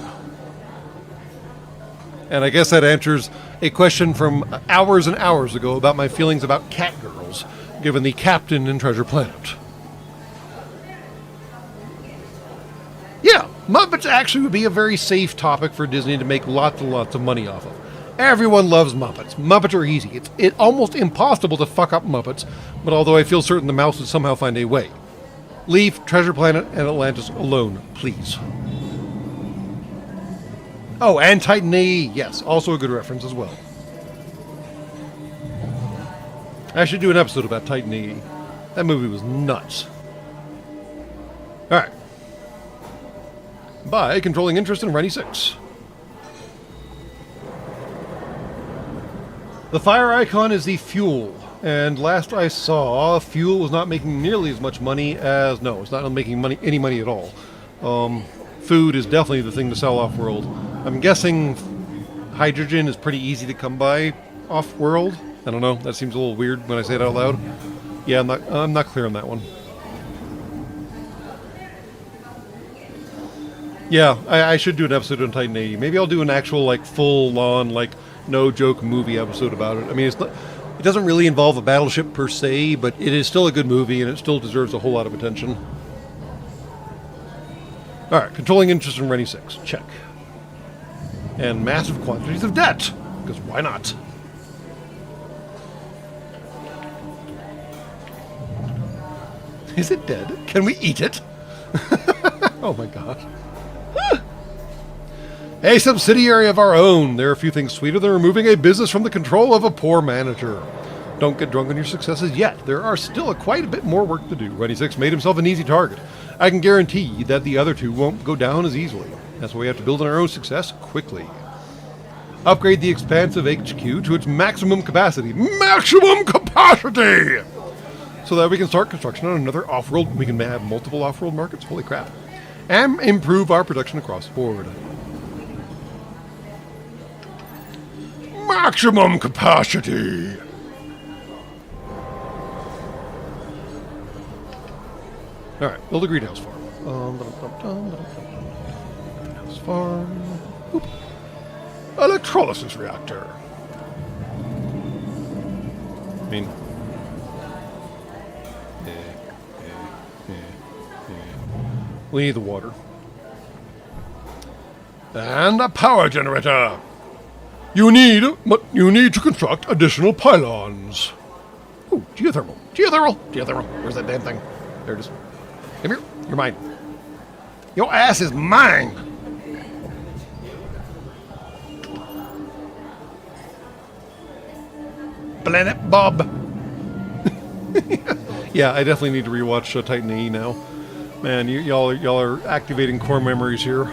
And I guess that answers a question from hours and hours ago about my feelings about Catgirls, given the captain in Treasure Planet. Yeah, Muppets actually would be a very safe topic for Disney to make lots and lots of money off of. Everyone loves Muppets. Muppets are easy. It's almost impossible to fuck up Muppets, but although I feel certain the mouse would somehow find a way. Leave Treasure Planet and Atlantis alone, please. Oh, and Titan AE, yes, also a good reference as well. I should do an episode about Titan AE. That movie was nuts. Alright. By controlling interest in Rennie 6. The fire icon is the fuel, and last I saw, fuel was not making nearly as much money as... No, it's not making any money at all. Food is definitely the thing to sell off-world. I'm guessing hydrogen is pretty easy to come by off-world. I don't know, that seems a little weird when I say it out loud. Yeah, I'm not clear on that one. Yeah, I should do an episode on Titan AE. Maybe I'll do an actual, like, full-on, like, no-joke movie episode about it. I mean, it doesn't really involve a battleship per se, but it is still a good movie, and it still deserves a whole lot of attention. Alright, controlling interest in Rennie 6. Check. And massive quantities of debt. Because why not? Is it dead? Can we eat it? Oh my god. A subsidiary of our own. There are a few things sweeter than removing a business from the control of a poor manager. Don't get drunk on your successes yet. There are still quite a bit more work to do. Rennie 6 made himself an easy target. I can guarantee that the other two won't go down as easily. That's why we have to build on our own success quickly. Upgrade the expansive HQ to its maximum capacity. Maximum capacity! So that we can start construction on another off-world. We can have multiple off-world markets. Holy crap. And improve our production across the board. Maximum capacity! Alright, build a greenhouse farm. Greenhouse farm. Oop. Electrolysis reactor. I mean... We need the water. And a power generator. You need to construct additional pylons. Ooh, geothermal. Geothermal. Where's that damn thing? There it is. Come here. You're mine. Your ass is mine. Planet Bob. Yeah, I definitely need to rewatch Titan AE now. Man, y'all are activating core memories here.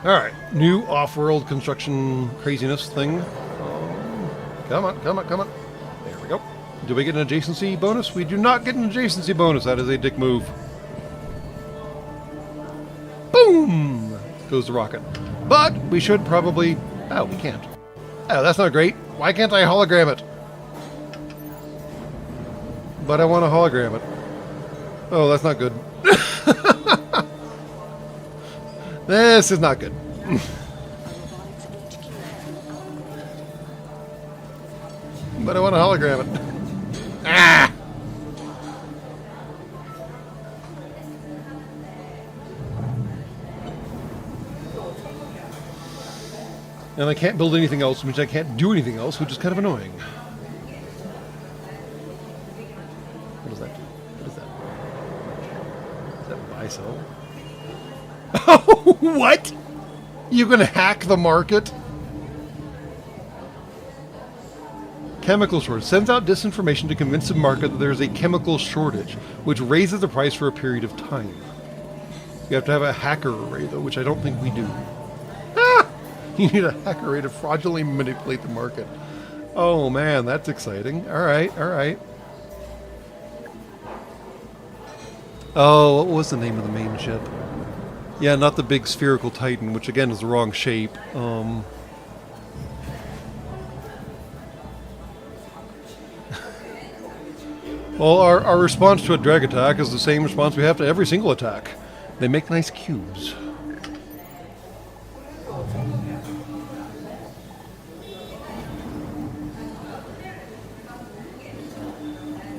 Alright, new off-world construction craziness thing. Come on. There we go. Do we get an adjacency bonus? We do not get an adjacency bonus. That is a dick move. Boom! Goes the rocket. But we should probably... Oh, we can't. Oh, that's not great. Why can't I hologram it? But I want to hologram it. Oh, that's not good. This is not good. But I want to hologram it. Ah! And I can't build anything else, which I can't do anything else, which is kind of annoying. What does that do? What is that? Is that buy sell? Oh, what? You gonna hack the market? Chemical shortage. Sends out disinformation to convince the market that there's a chemical shortage, which raises the price for a period of time. You have to have a hacker array, though, which I don't think we do. Ah! You need a hacker array to fraudulently manipulate the market. Oh, man, that's exciting. All right. Oh, what was the name of the main ship? Yeah, not the big spherical Titan, which again is the wrong shape. Well, our response to a drag attack is the same response we have to every single attack. They make nice cubes.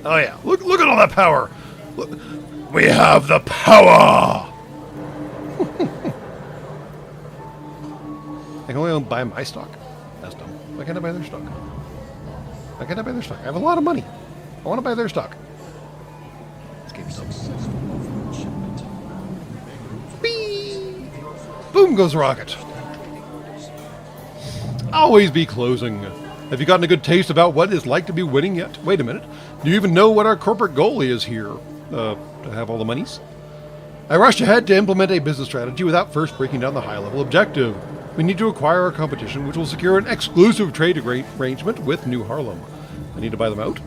Oh yeah, look at all that power! Look, we have the power! I can only buy my stock. That's dumb. Why can't I buy their stock? Why can't I buy their stock? I have a lot of money. I want to buy their stock. This game's dumb. Whee! Boom goes the rocket. Always be closing. Have you gotten a good taste about what it's like to be winning yet? Wait a minute. Do you even know what our corporate goal is here? To have all the monies? I rushed ahead to implement a business strategy without first breaking down the high-level objective. We need to acquire our competition, which will secure an exclusive trade arrangement with New Harlem. I need to buy them out.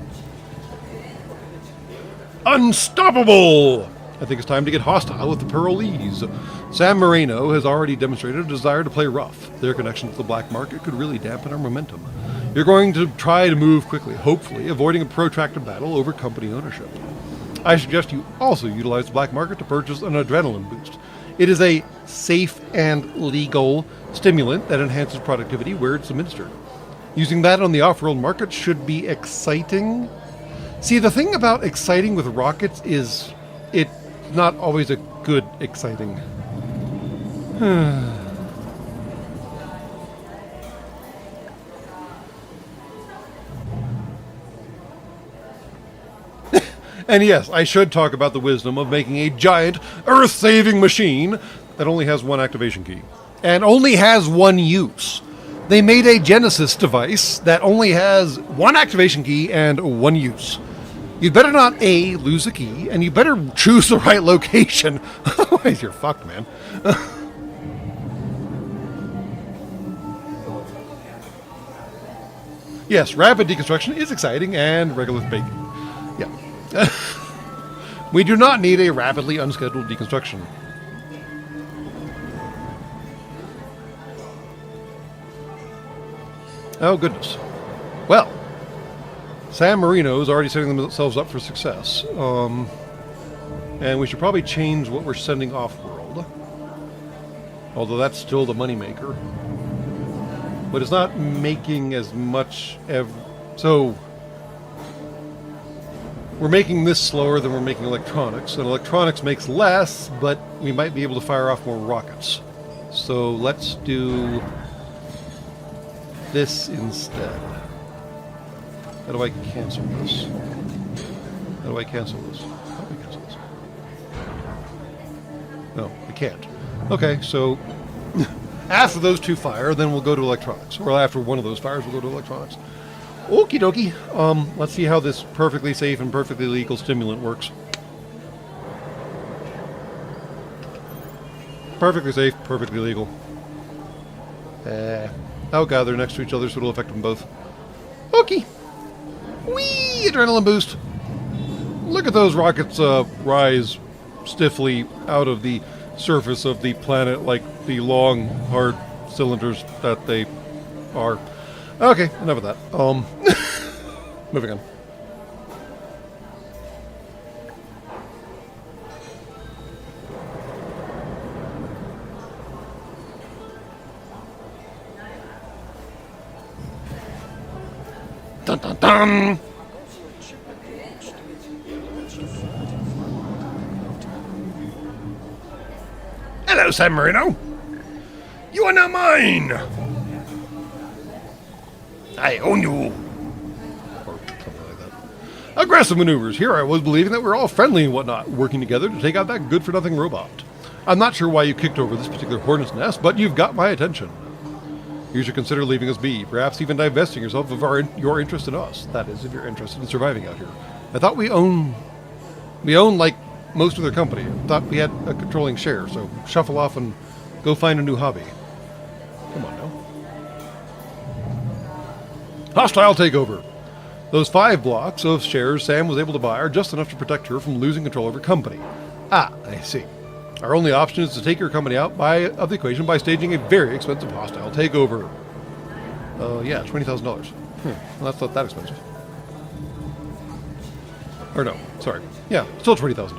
Unstoppable! I think it's time to get hostile with the Pearlese. San Marino has already demonstrated a desire to play rough. Their connection to the black market could really dampen our momentum. You're going to try to move quickly, hopefully, avoiding a protracted battle over company ownership. I suggest you also utilize the black market to purchase an adrenaline boost. It is a safe and legal stimulant that enhances productivity where it's administered. Using that on the off-world market should be exciting. See, the thing about exciting with rockets is it's not always a good exciting. And yes, I should talk about the wisdom of making a giant Earth-saving machine that only has one activation key. And only has one use. They made a Genesis device that only has one activation key and one use. You'd better not A, lose a key, and you better choose the right location. Otherwise you're fucked, man. Yes, rapid deconstruction is exciting and regolith baking. Yeah. We do not need a rapidly unscheduled deconstruction. Oh, goodness. Well, San Marino is already setting themselves up for success. And we should probably change what we're sending off-world. Although that's still the moneymaker. But it's not making as much... So... We're making this slower than we're making electronics. And electronics makes less, but we might be able to fire off more rockets. So let's do... this instead. How do I cancel this? How do I cancel this? How do I cancel this? No, I can't. Okay, so after those two fire, then we'll go to electronics. Or after one of those fires, we'll go to electronics. Okie dokie. Let's see how this perfectly safe and perfectly legal stimulant works. Perfectly safe, perfectly legal. Oh god, they're next to each other, so it'll affect them both. Okay. Whee! Adrenaline boost. Look at those rockets rise stiffly out of the surface of the planet like the long, hard cylinders that they are. Okay, enough of that. Moving on. Dun dun dun! Hello, San Marino. You are now mine. I own you. Or something like that. Aggressive maneuvers. Here I was believing that we're all friendly and whatnot, working together to take out that good-for-nothing robot. I'm not sure why you kicked over this particular hornet's nest, but you've got my attention. You should consider leaving us be, perhaps even divesting yourself of your interest in us. That is, if you're interested in surviving out here. I thought we own like most of their company. I thought we had a controlling share, so shuffle off and go find a new hobby. Come on now. Hostile takeover. Those 5 blocks of shares Sam was able to buy are just enough to protect her from losing control of her company. Ah, I see. Our only option is to take your company out of the equation by staging a very expensive hostile takeover. Yeah, $20,000. Well, that's not that expensive. Or no, sorry. Yeah, still $20,000.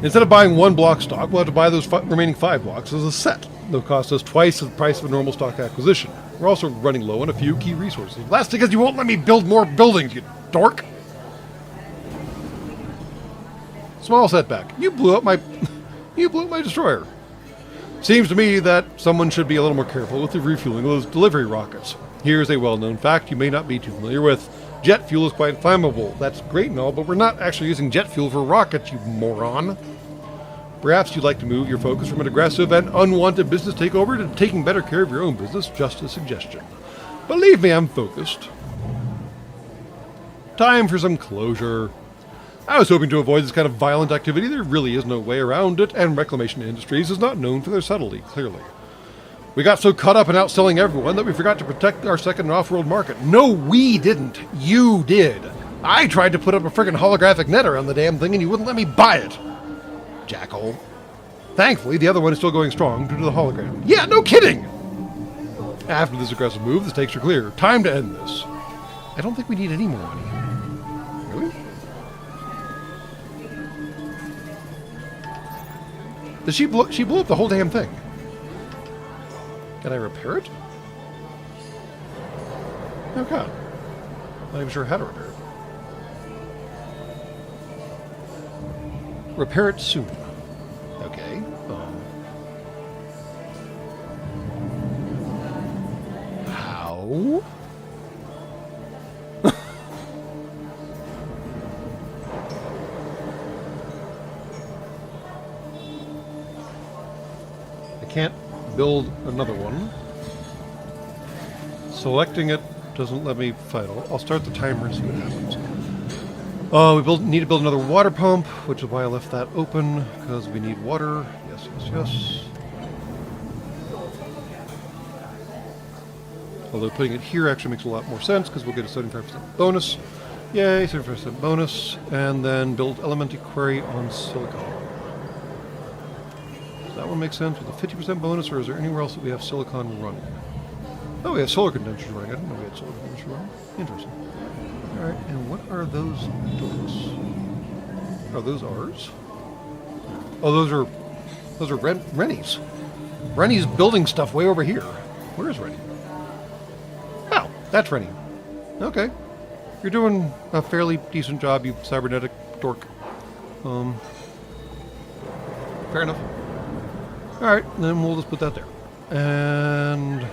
Instead of buying one block stock, we'll have to buy those remaining 5 blocks as a set. They'll cost us twice the price of a normal stock acquisition. We're also running low on a few key resources. That's because you won't let me build more buildings, you dork! Small setback. You blew up my destroyer. Seems to me that someone should be a little more careful with the refueling of those delivery rockets. Here's a well-known fact you may not be too familiar with. Jet fuel is quite flammable. That's great and all, but we're not actually using jet fuel for rockets, you moron. Perhaps you'd like to move your focus from an aggressive and unwanted business takeover to taking better care of your own business, just a suggestion. Believe me, I'm focused. Time for some closure. I was hoping to avoid this kind of violent activity. There really is no way around it, and Reclamation Industries is not known for their subtlety, clearly. We got so caught up in outselling everyone that we forgot to protect our second and off-world market. No, we didn't. You did. I tried to put up a friggin' holographic net around the damn thing and you wouldn't let me buy it. Jackal. Thankfully, the other one is still going strong due to the hologram. Yeah, no kidding! After this aggressive move, the stakes are clear. Time to end this. I don't think we need any more money. Really? She blew up the whole damn thing. Can I repair it? Oh god. Not even sure how to repair it. Repair it soon. Okay. How? I can't build another one. Selecting it doesn't let me fight. I'll start the timer and see what happens. We need to build another water pump, which is why I left that open, because we need water. Yes, yes, yes. Although putting it here actually makes a lot more sense, because we'll get a 75% bonus. Yay, 75% bonus. And then build Elemental Quarry on silicon. Does that one make sense with a 50% bonus, or is there anywhere else that we have silicon running? Oh, we have solar condensers running. I didn't know we had solar condensers running. Interesting. Alright, and what are those doors? Are those ours? Oh, those are Rennie's. Rennie's building stuff way over here. Where is Rennie? Oh, that's Rennie. Okay. You're doing a fairly decent job, you cybernetic dork. Fair enough. Alright, then we'll just put that there. And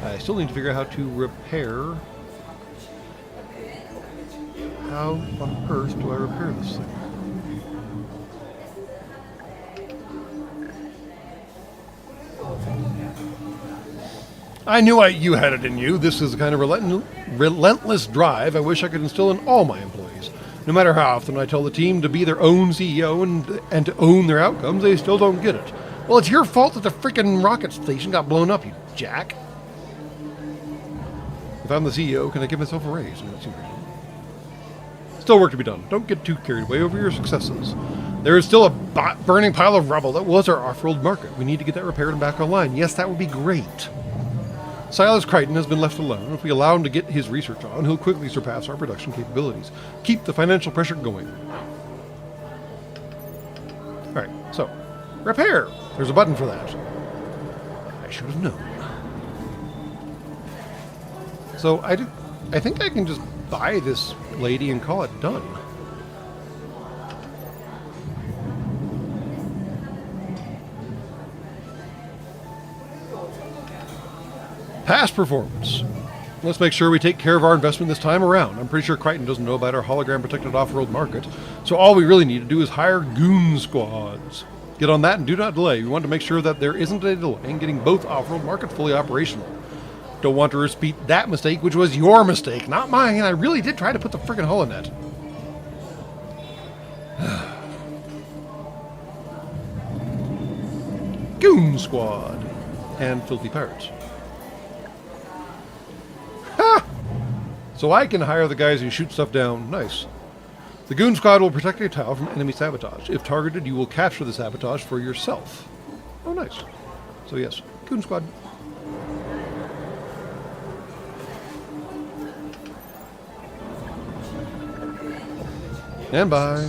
I still need to figure out how to repair. How on earth do I repair this thing? I knew you had it in you. This is the kind of relentless drive I wish I could instill in all my employees. No matter how often I tell the team to be their own CEO and to own their outcomes, they still don't get it. Well, it's your fault that the freaking rocket station got blown up, you jack. If I'm the CEO, can I give myself a raise? Still work to be done. Don't get too carried away over your successes. There is still a burning pile of rubble that was our off-world market. We need to get that repaired and back online. Yes, that would be great. Silas Crichton has been left alone. If we allow him to get his research on, he'll quickly surpass our production capabilities. Keep the financial pressure going. Alright, so, repair! There's a button for that. I should have known. So, I think I can just buy this lady and call it done. Past performance. Let's make sure we take care of our investment this time around. I'm pretty sure Crichton doesn't know about our hologram-protected off-road market, so all we really need to do is hire goon squads. Get on that and do not delay. We want to make sure that there isn't a delay in getting both off-road markets fully operational. Don't want to repeat that mistake, which was your mistake, not mine. I really did try to put the frickin' holonet. Goon squad. And filthy pirates. Ha! So I can hire the guys who shoot stuff down. Nice. The Goon Squad will protect your tile from enemy sabotage. If targeted, you will capture the sabotage for yourself. Oh, nice. So yes, Goon Squad. And by.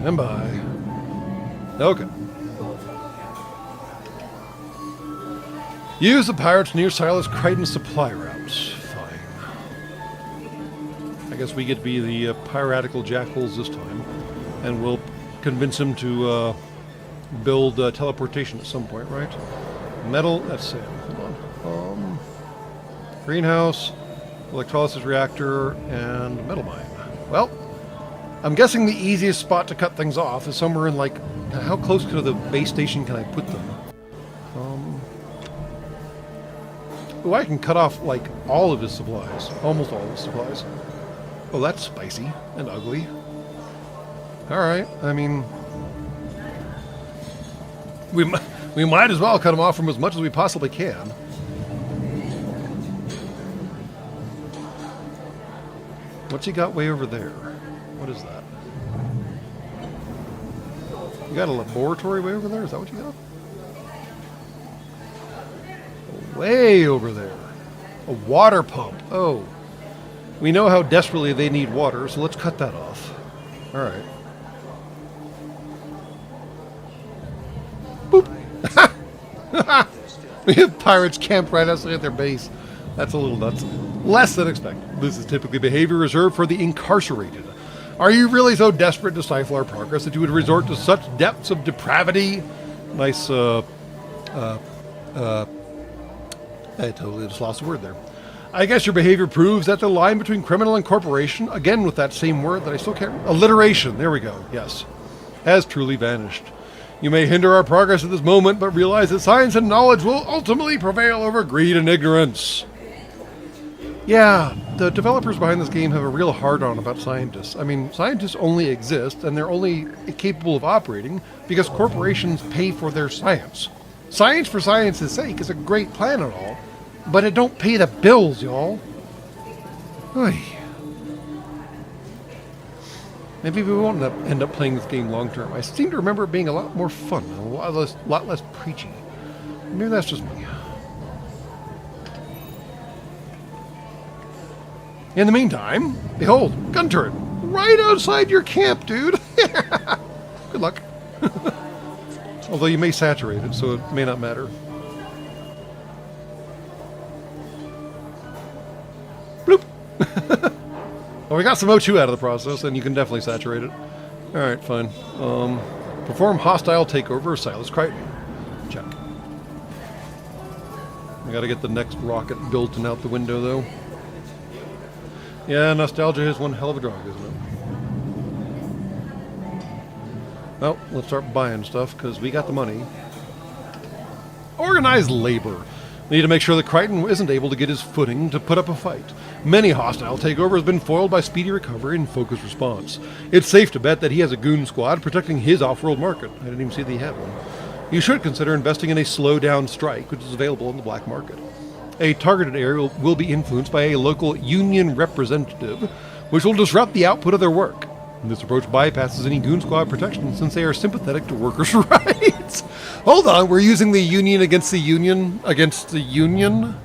And by. Okay. Use the pirates near Silas Crichton's supply routes. Fine. I guess we get to be the piratical jackals this time. And we'll convince him to build teleportation at some point, right? Metal, that's sand. Hold on. Greenhouse, electrolysis reactor, and metal mine. Well, I'm guessing the easiest spot to cut things off is somewhere in, like, how close to the base station can I put them? Oh, I can cut off, like, all of his supplies. Almost all of his supplies. Oh, that's spicy and ugly. Alright, I mean... We might as well cut him off from as much as we possibly can. What's he got way over there? What is that? You got a laboratory way over there? Is that what you got? Way over there. A water pump. Oh. We know how desperately they need water, so let's cut that off. Alright. Boop. We have pirates camped right outside their base. That's a little nuts. Less than expected. This is typically behavior reserved for the incarcerated. Are you really so desperate to stifle our progress that you would resort to such depths of depravity? Nice, I totally just lost a word there. I guess your behavior proves that the line between criminal and corporation, again with that same word that I still can't... Alliteration, there we go, yes, has truly vanished. You may hinder our progress at this moment, but realize that science and knowledge will ultimately prevail over greed and ignorance. Yeah, the developers behind this game have a real hard-on about scientists. I mean, scientists only exist, and they're only capable of operating because corporations pay for their science. Science for science's sake is a great plan and all, but it don't pay the bills, y'all. Oy. Maybe we won't end up playing this game long term. I seem to remember it being a lot more fun, and a lot less preachy. Maybe that's just me. In the meantime, behold, gun turret, right outside your camp, dude. Good luck. Although you may saturate it, so it may not matter. Bloop. Well, we got some O2 out of the process, and you can definitely saturate it. Alright, fine. Perform hostile takeover of Silas Crichton. Check. We gotta get the next rocket built and out the window, though. Yeah, nostalgia is one hell of a drug, isn't it? Well, let's start buying stuff, because we got the money. Organized labor. We need to make sure that Crichton isn't able to get his footing to put up a fight. Many hostile takeover has been foiled by speedy recovery and focused response. It's safe to bet that he has a goon squad protecting his off-world market. I didn't even see that he had one. You should consider investing in a slow-down strike, which is available in the black market. A targeted area will be influenced by a local union representative, which will disrupt the output of their work. This approach bypasses any goon squad protection since they are sympathetic to workers' rights. Hold on, we're using the union against the union? Against the union?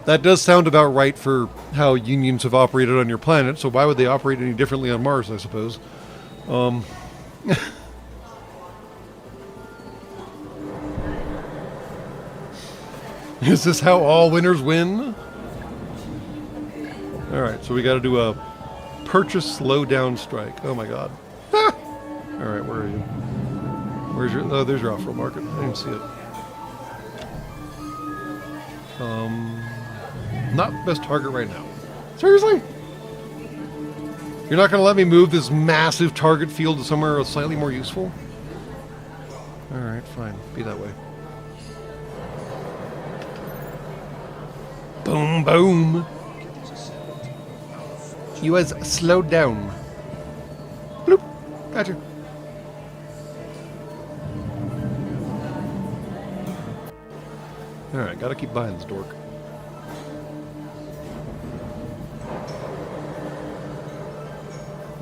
That does sound about right for how unions have operated on your planet, so why would they operate any differently on Mars, I suppose? Is this how all winners win? Alright, so we gotta do a purchase slowdown strike. Oh my god. Ah! Alright, where are you? Where's your... Oh, there's your off-road market. I didn't see it. Not best target right now. Seriously? You're not gonna let me move this massive target field to somewhere slightly more useful? Alright, fine. Be that way. Boom, boom. You has slowed down. Bloop. Gotcha. Alright, gotta keep buying this dork.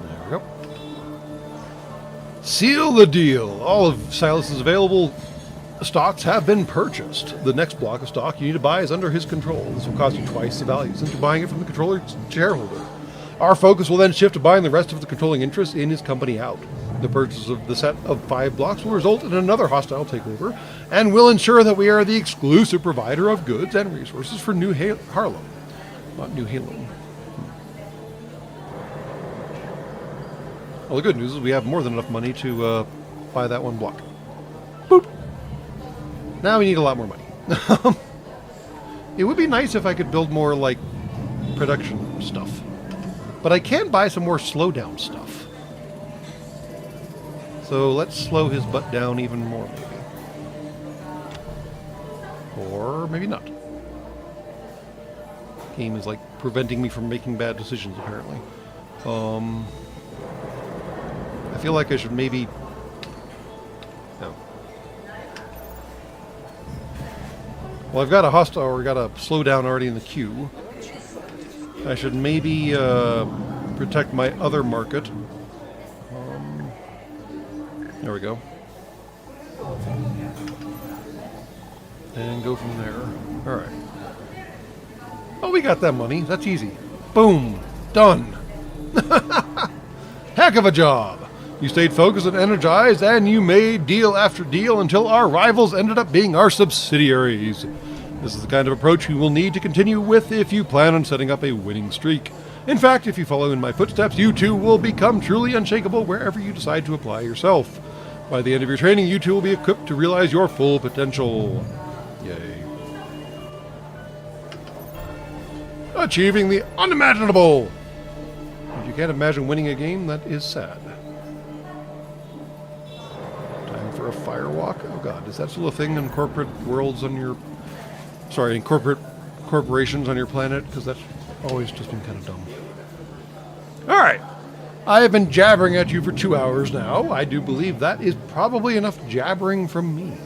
There we go. Seal the deal. All of Silas is available stocks have been purchased. The next block of stock you need to buy is under his control. This will cost you twice the value since you're buying it from the controller's shareholder. Our focus will then shift to buying the rest of the controlling interest in his company out. The purchase of the set of 5 blocks will result in another hostile takeover and will ensure that we are the exclusive provider of goods and resources for New Harlem. Not New Halo. Well, the good news is we have more than enough money to buy that one block. Boop. Now we need a lot more money. It would be nice if I could build more, like, production stuff. But I can buy some more slowdown stuff. So let's slow his butt down even more, maybe. Or maybe not. Game is, like, preventing me from making bad decisions, apparently. I feel like I should maybe... No. Well, I've got a hostile, or got a slowdown already in the queue. I should maybe protect my other market. There we go. And go from there. Alright. Oh, we got that money. That's easy. Boom. Done. Heck of a job. You stayed focused and energized, and you made deal after deal until our rivals ended up being our subsidiaries. This is the kind of approach you will need to continue with if you plan on setting up a winning streak. In fact, if you follow in my footsteps, you too will become truly unshakable wherever you decide to apply yourself. By the end of your training, you too will be equipped to realize your full potential. Yay. Achieving the unimaginable! If you can't imagine winning a game, that is sad. Time for a firewalk? Oh god, is that still a thing in corporate worlds on your... Sorry, in corporations on your planet? Because that's always just been kind of dumb. Alright. I have been jabbering at you for 2 hours now. I do believe that is probably enough jabbering from me.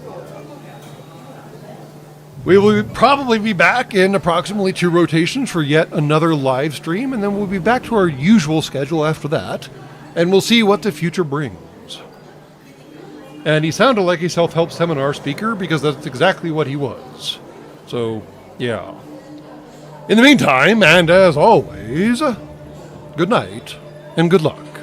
We will probably be back in approximately 2 rotations for yet another live stream, and then we'll be back to our usual schedule after that, and we'll see what the future brings. And he sounded like a self-help seminar speaker, because that's exactly what he was. So, yeah. In the meantime, and as always, good night and good luck.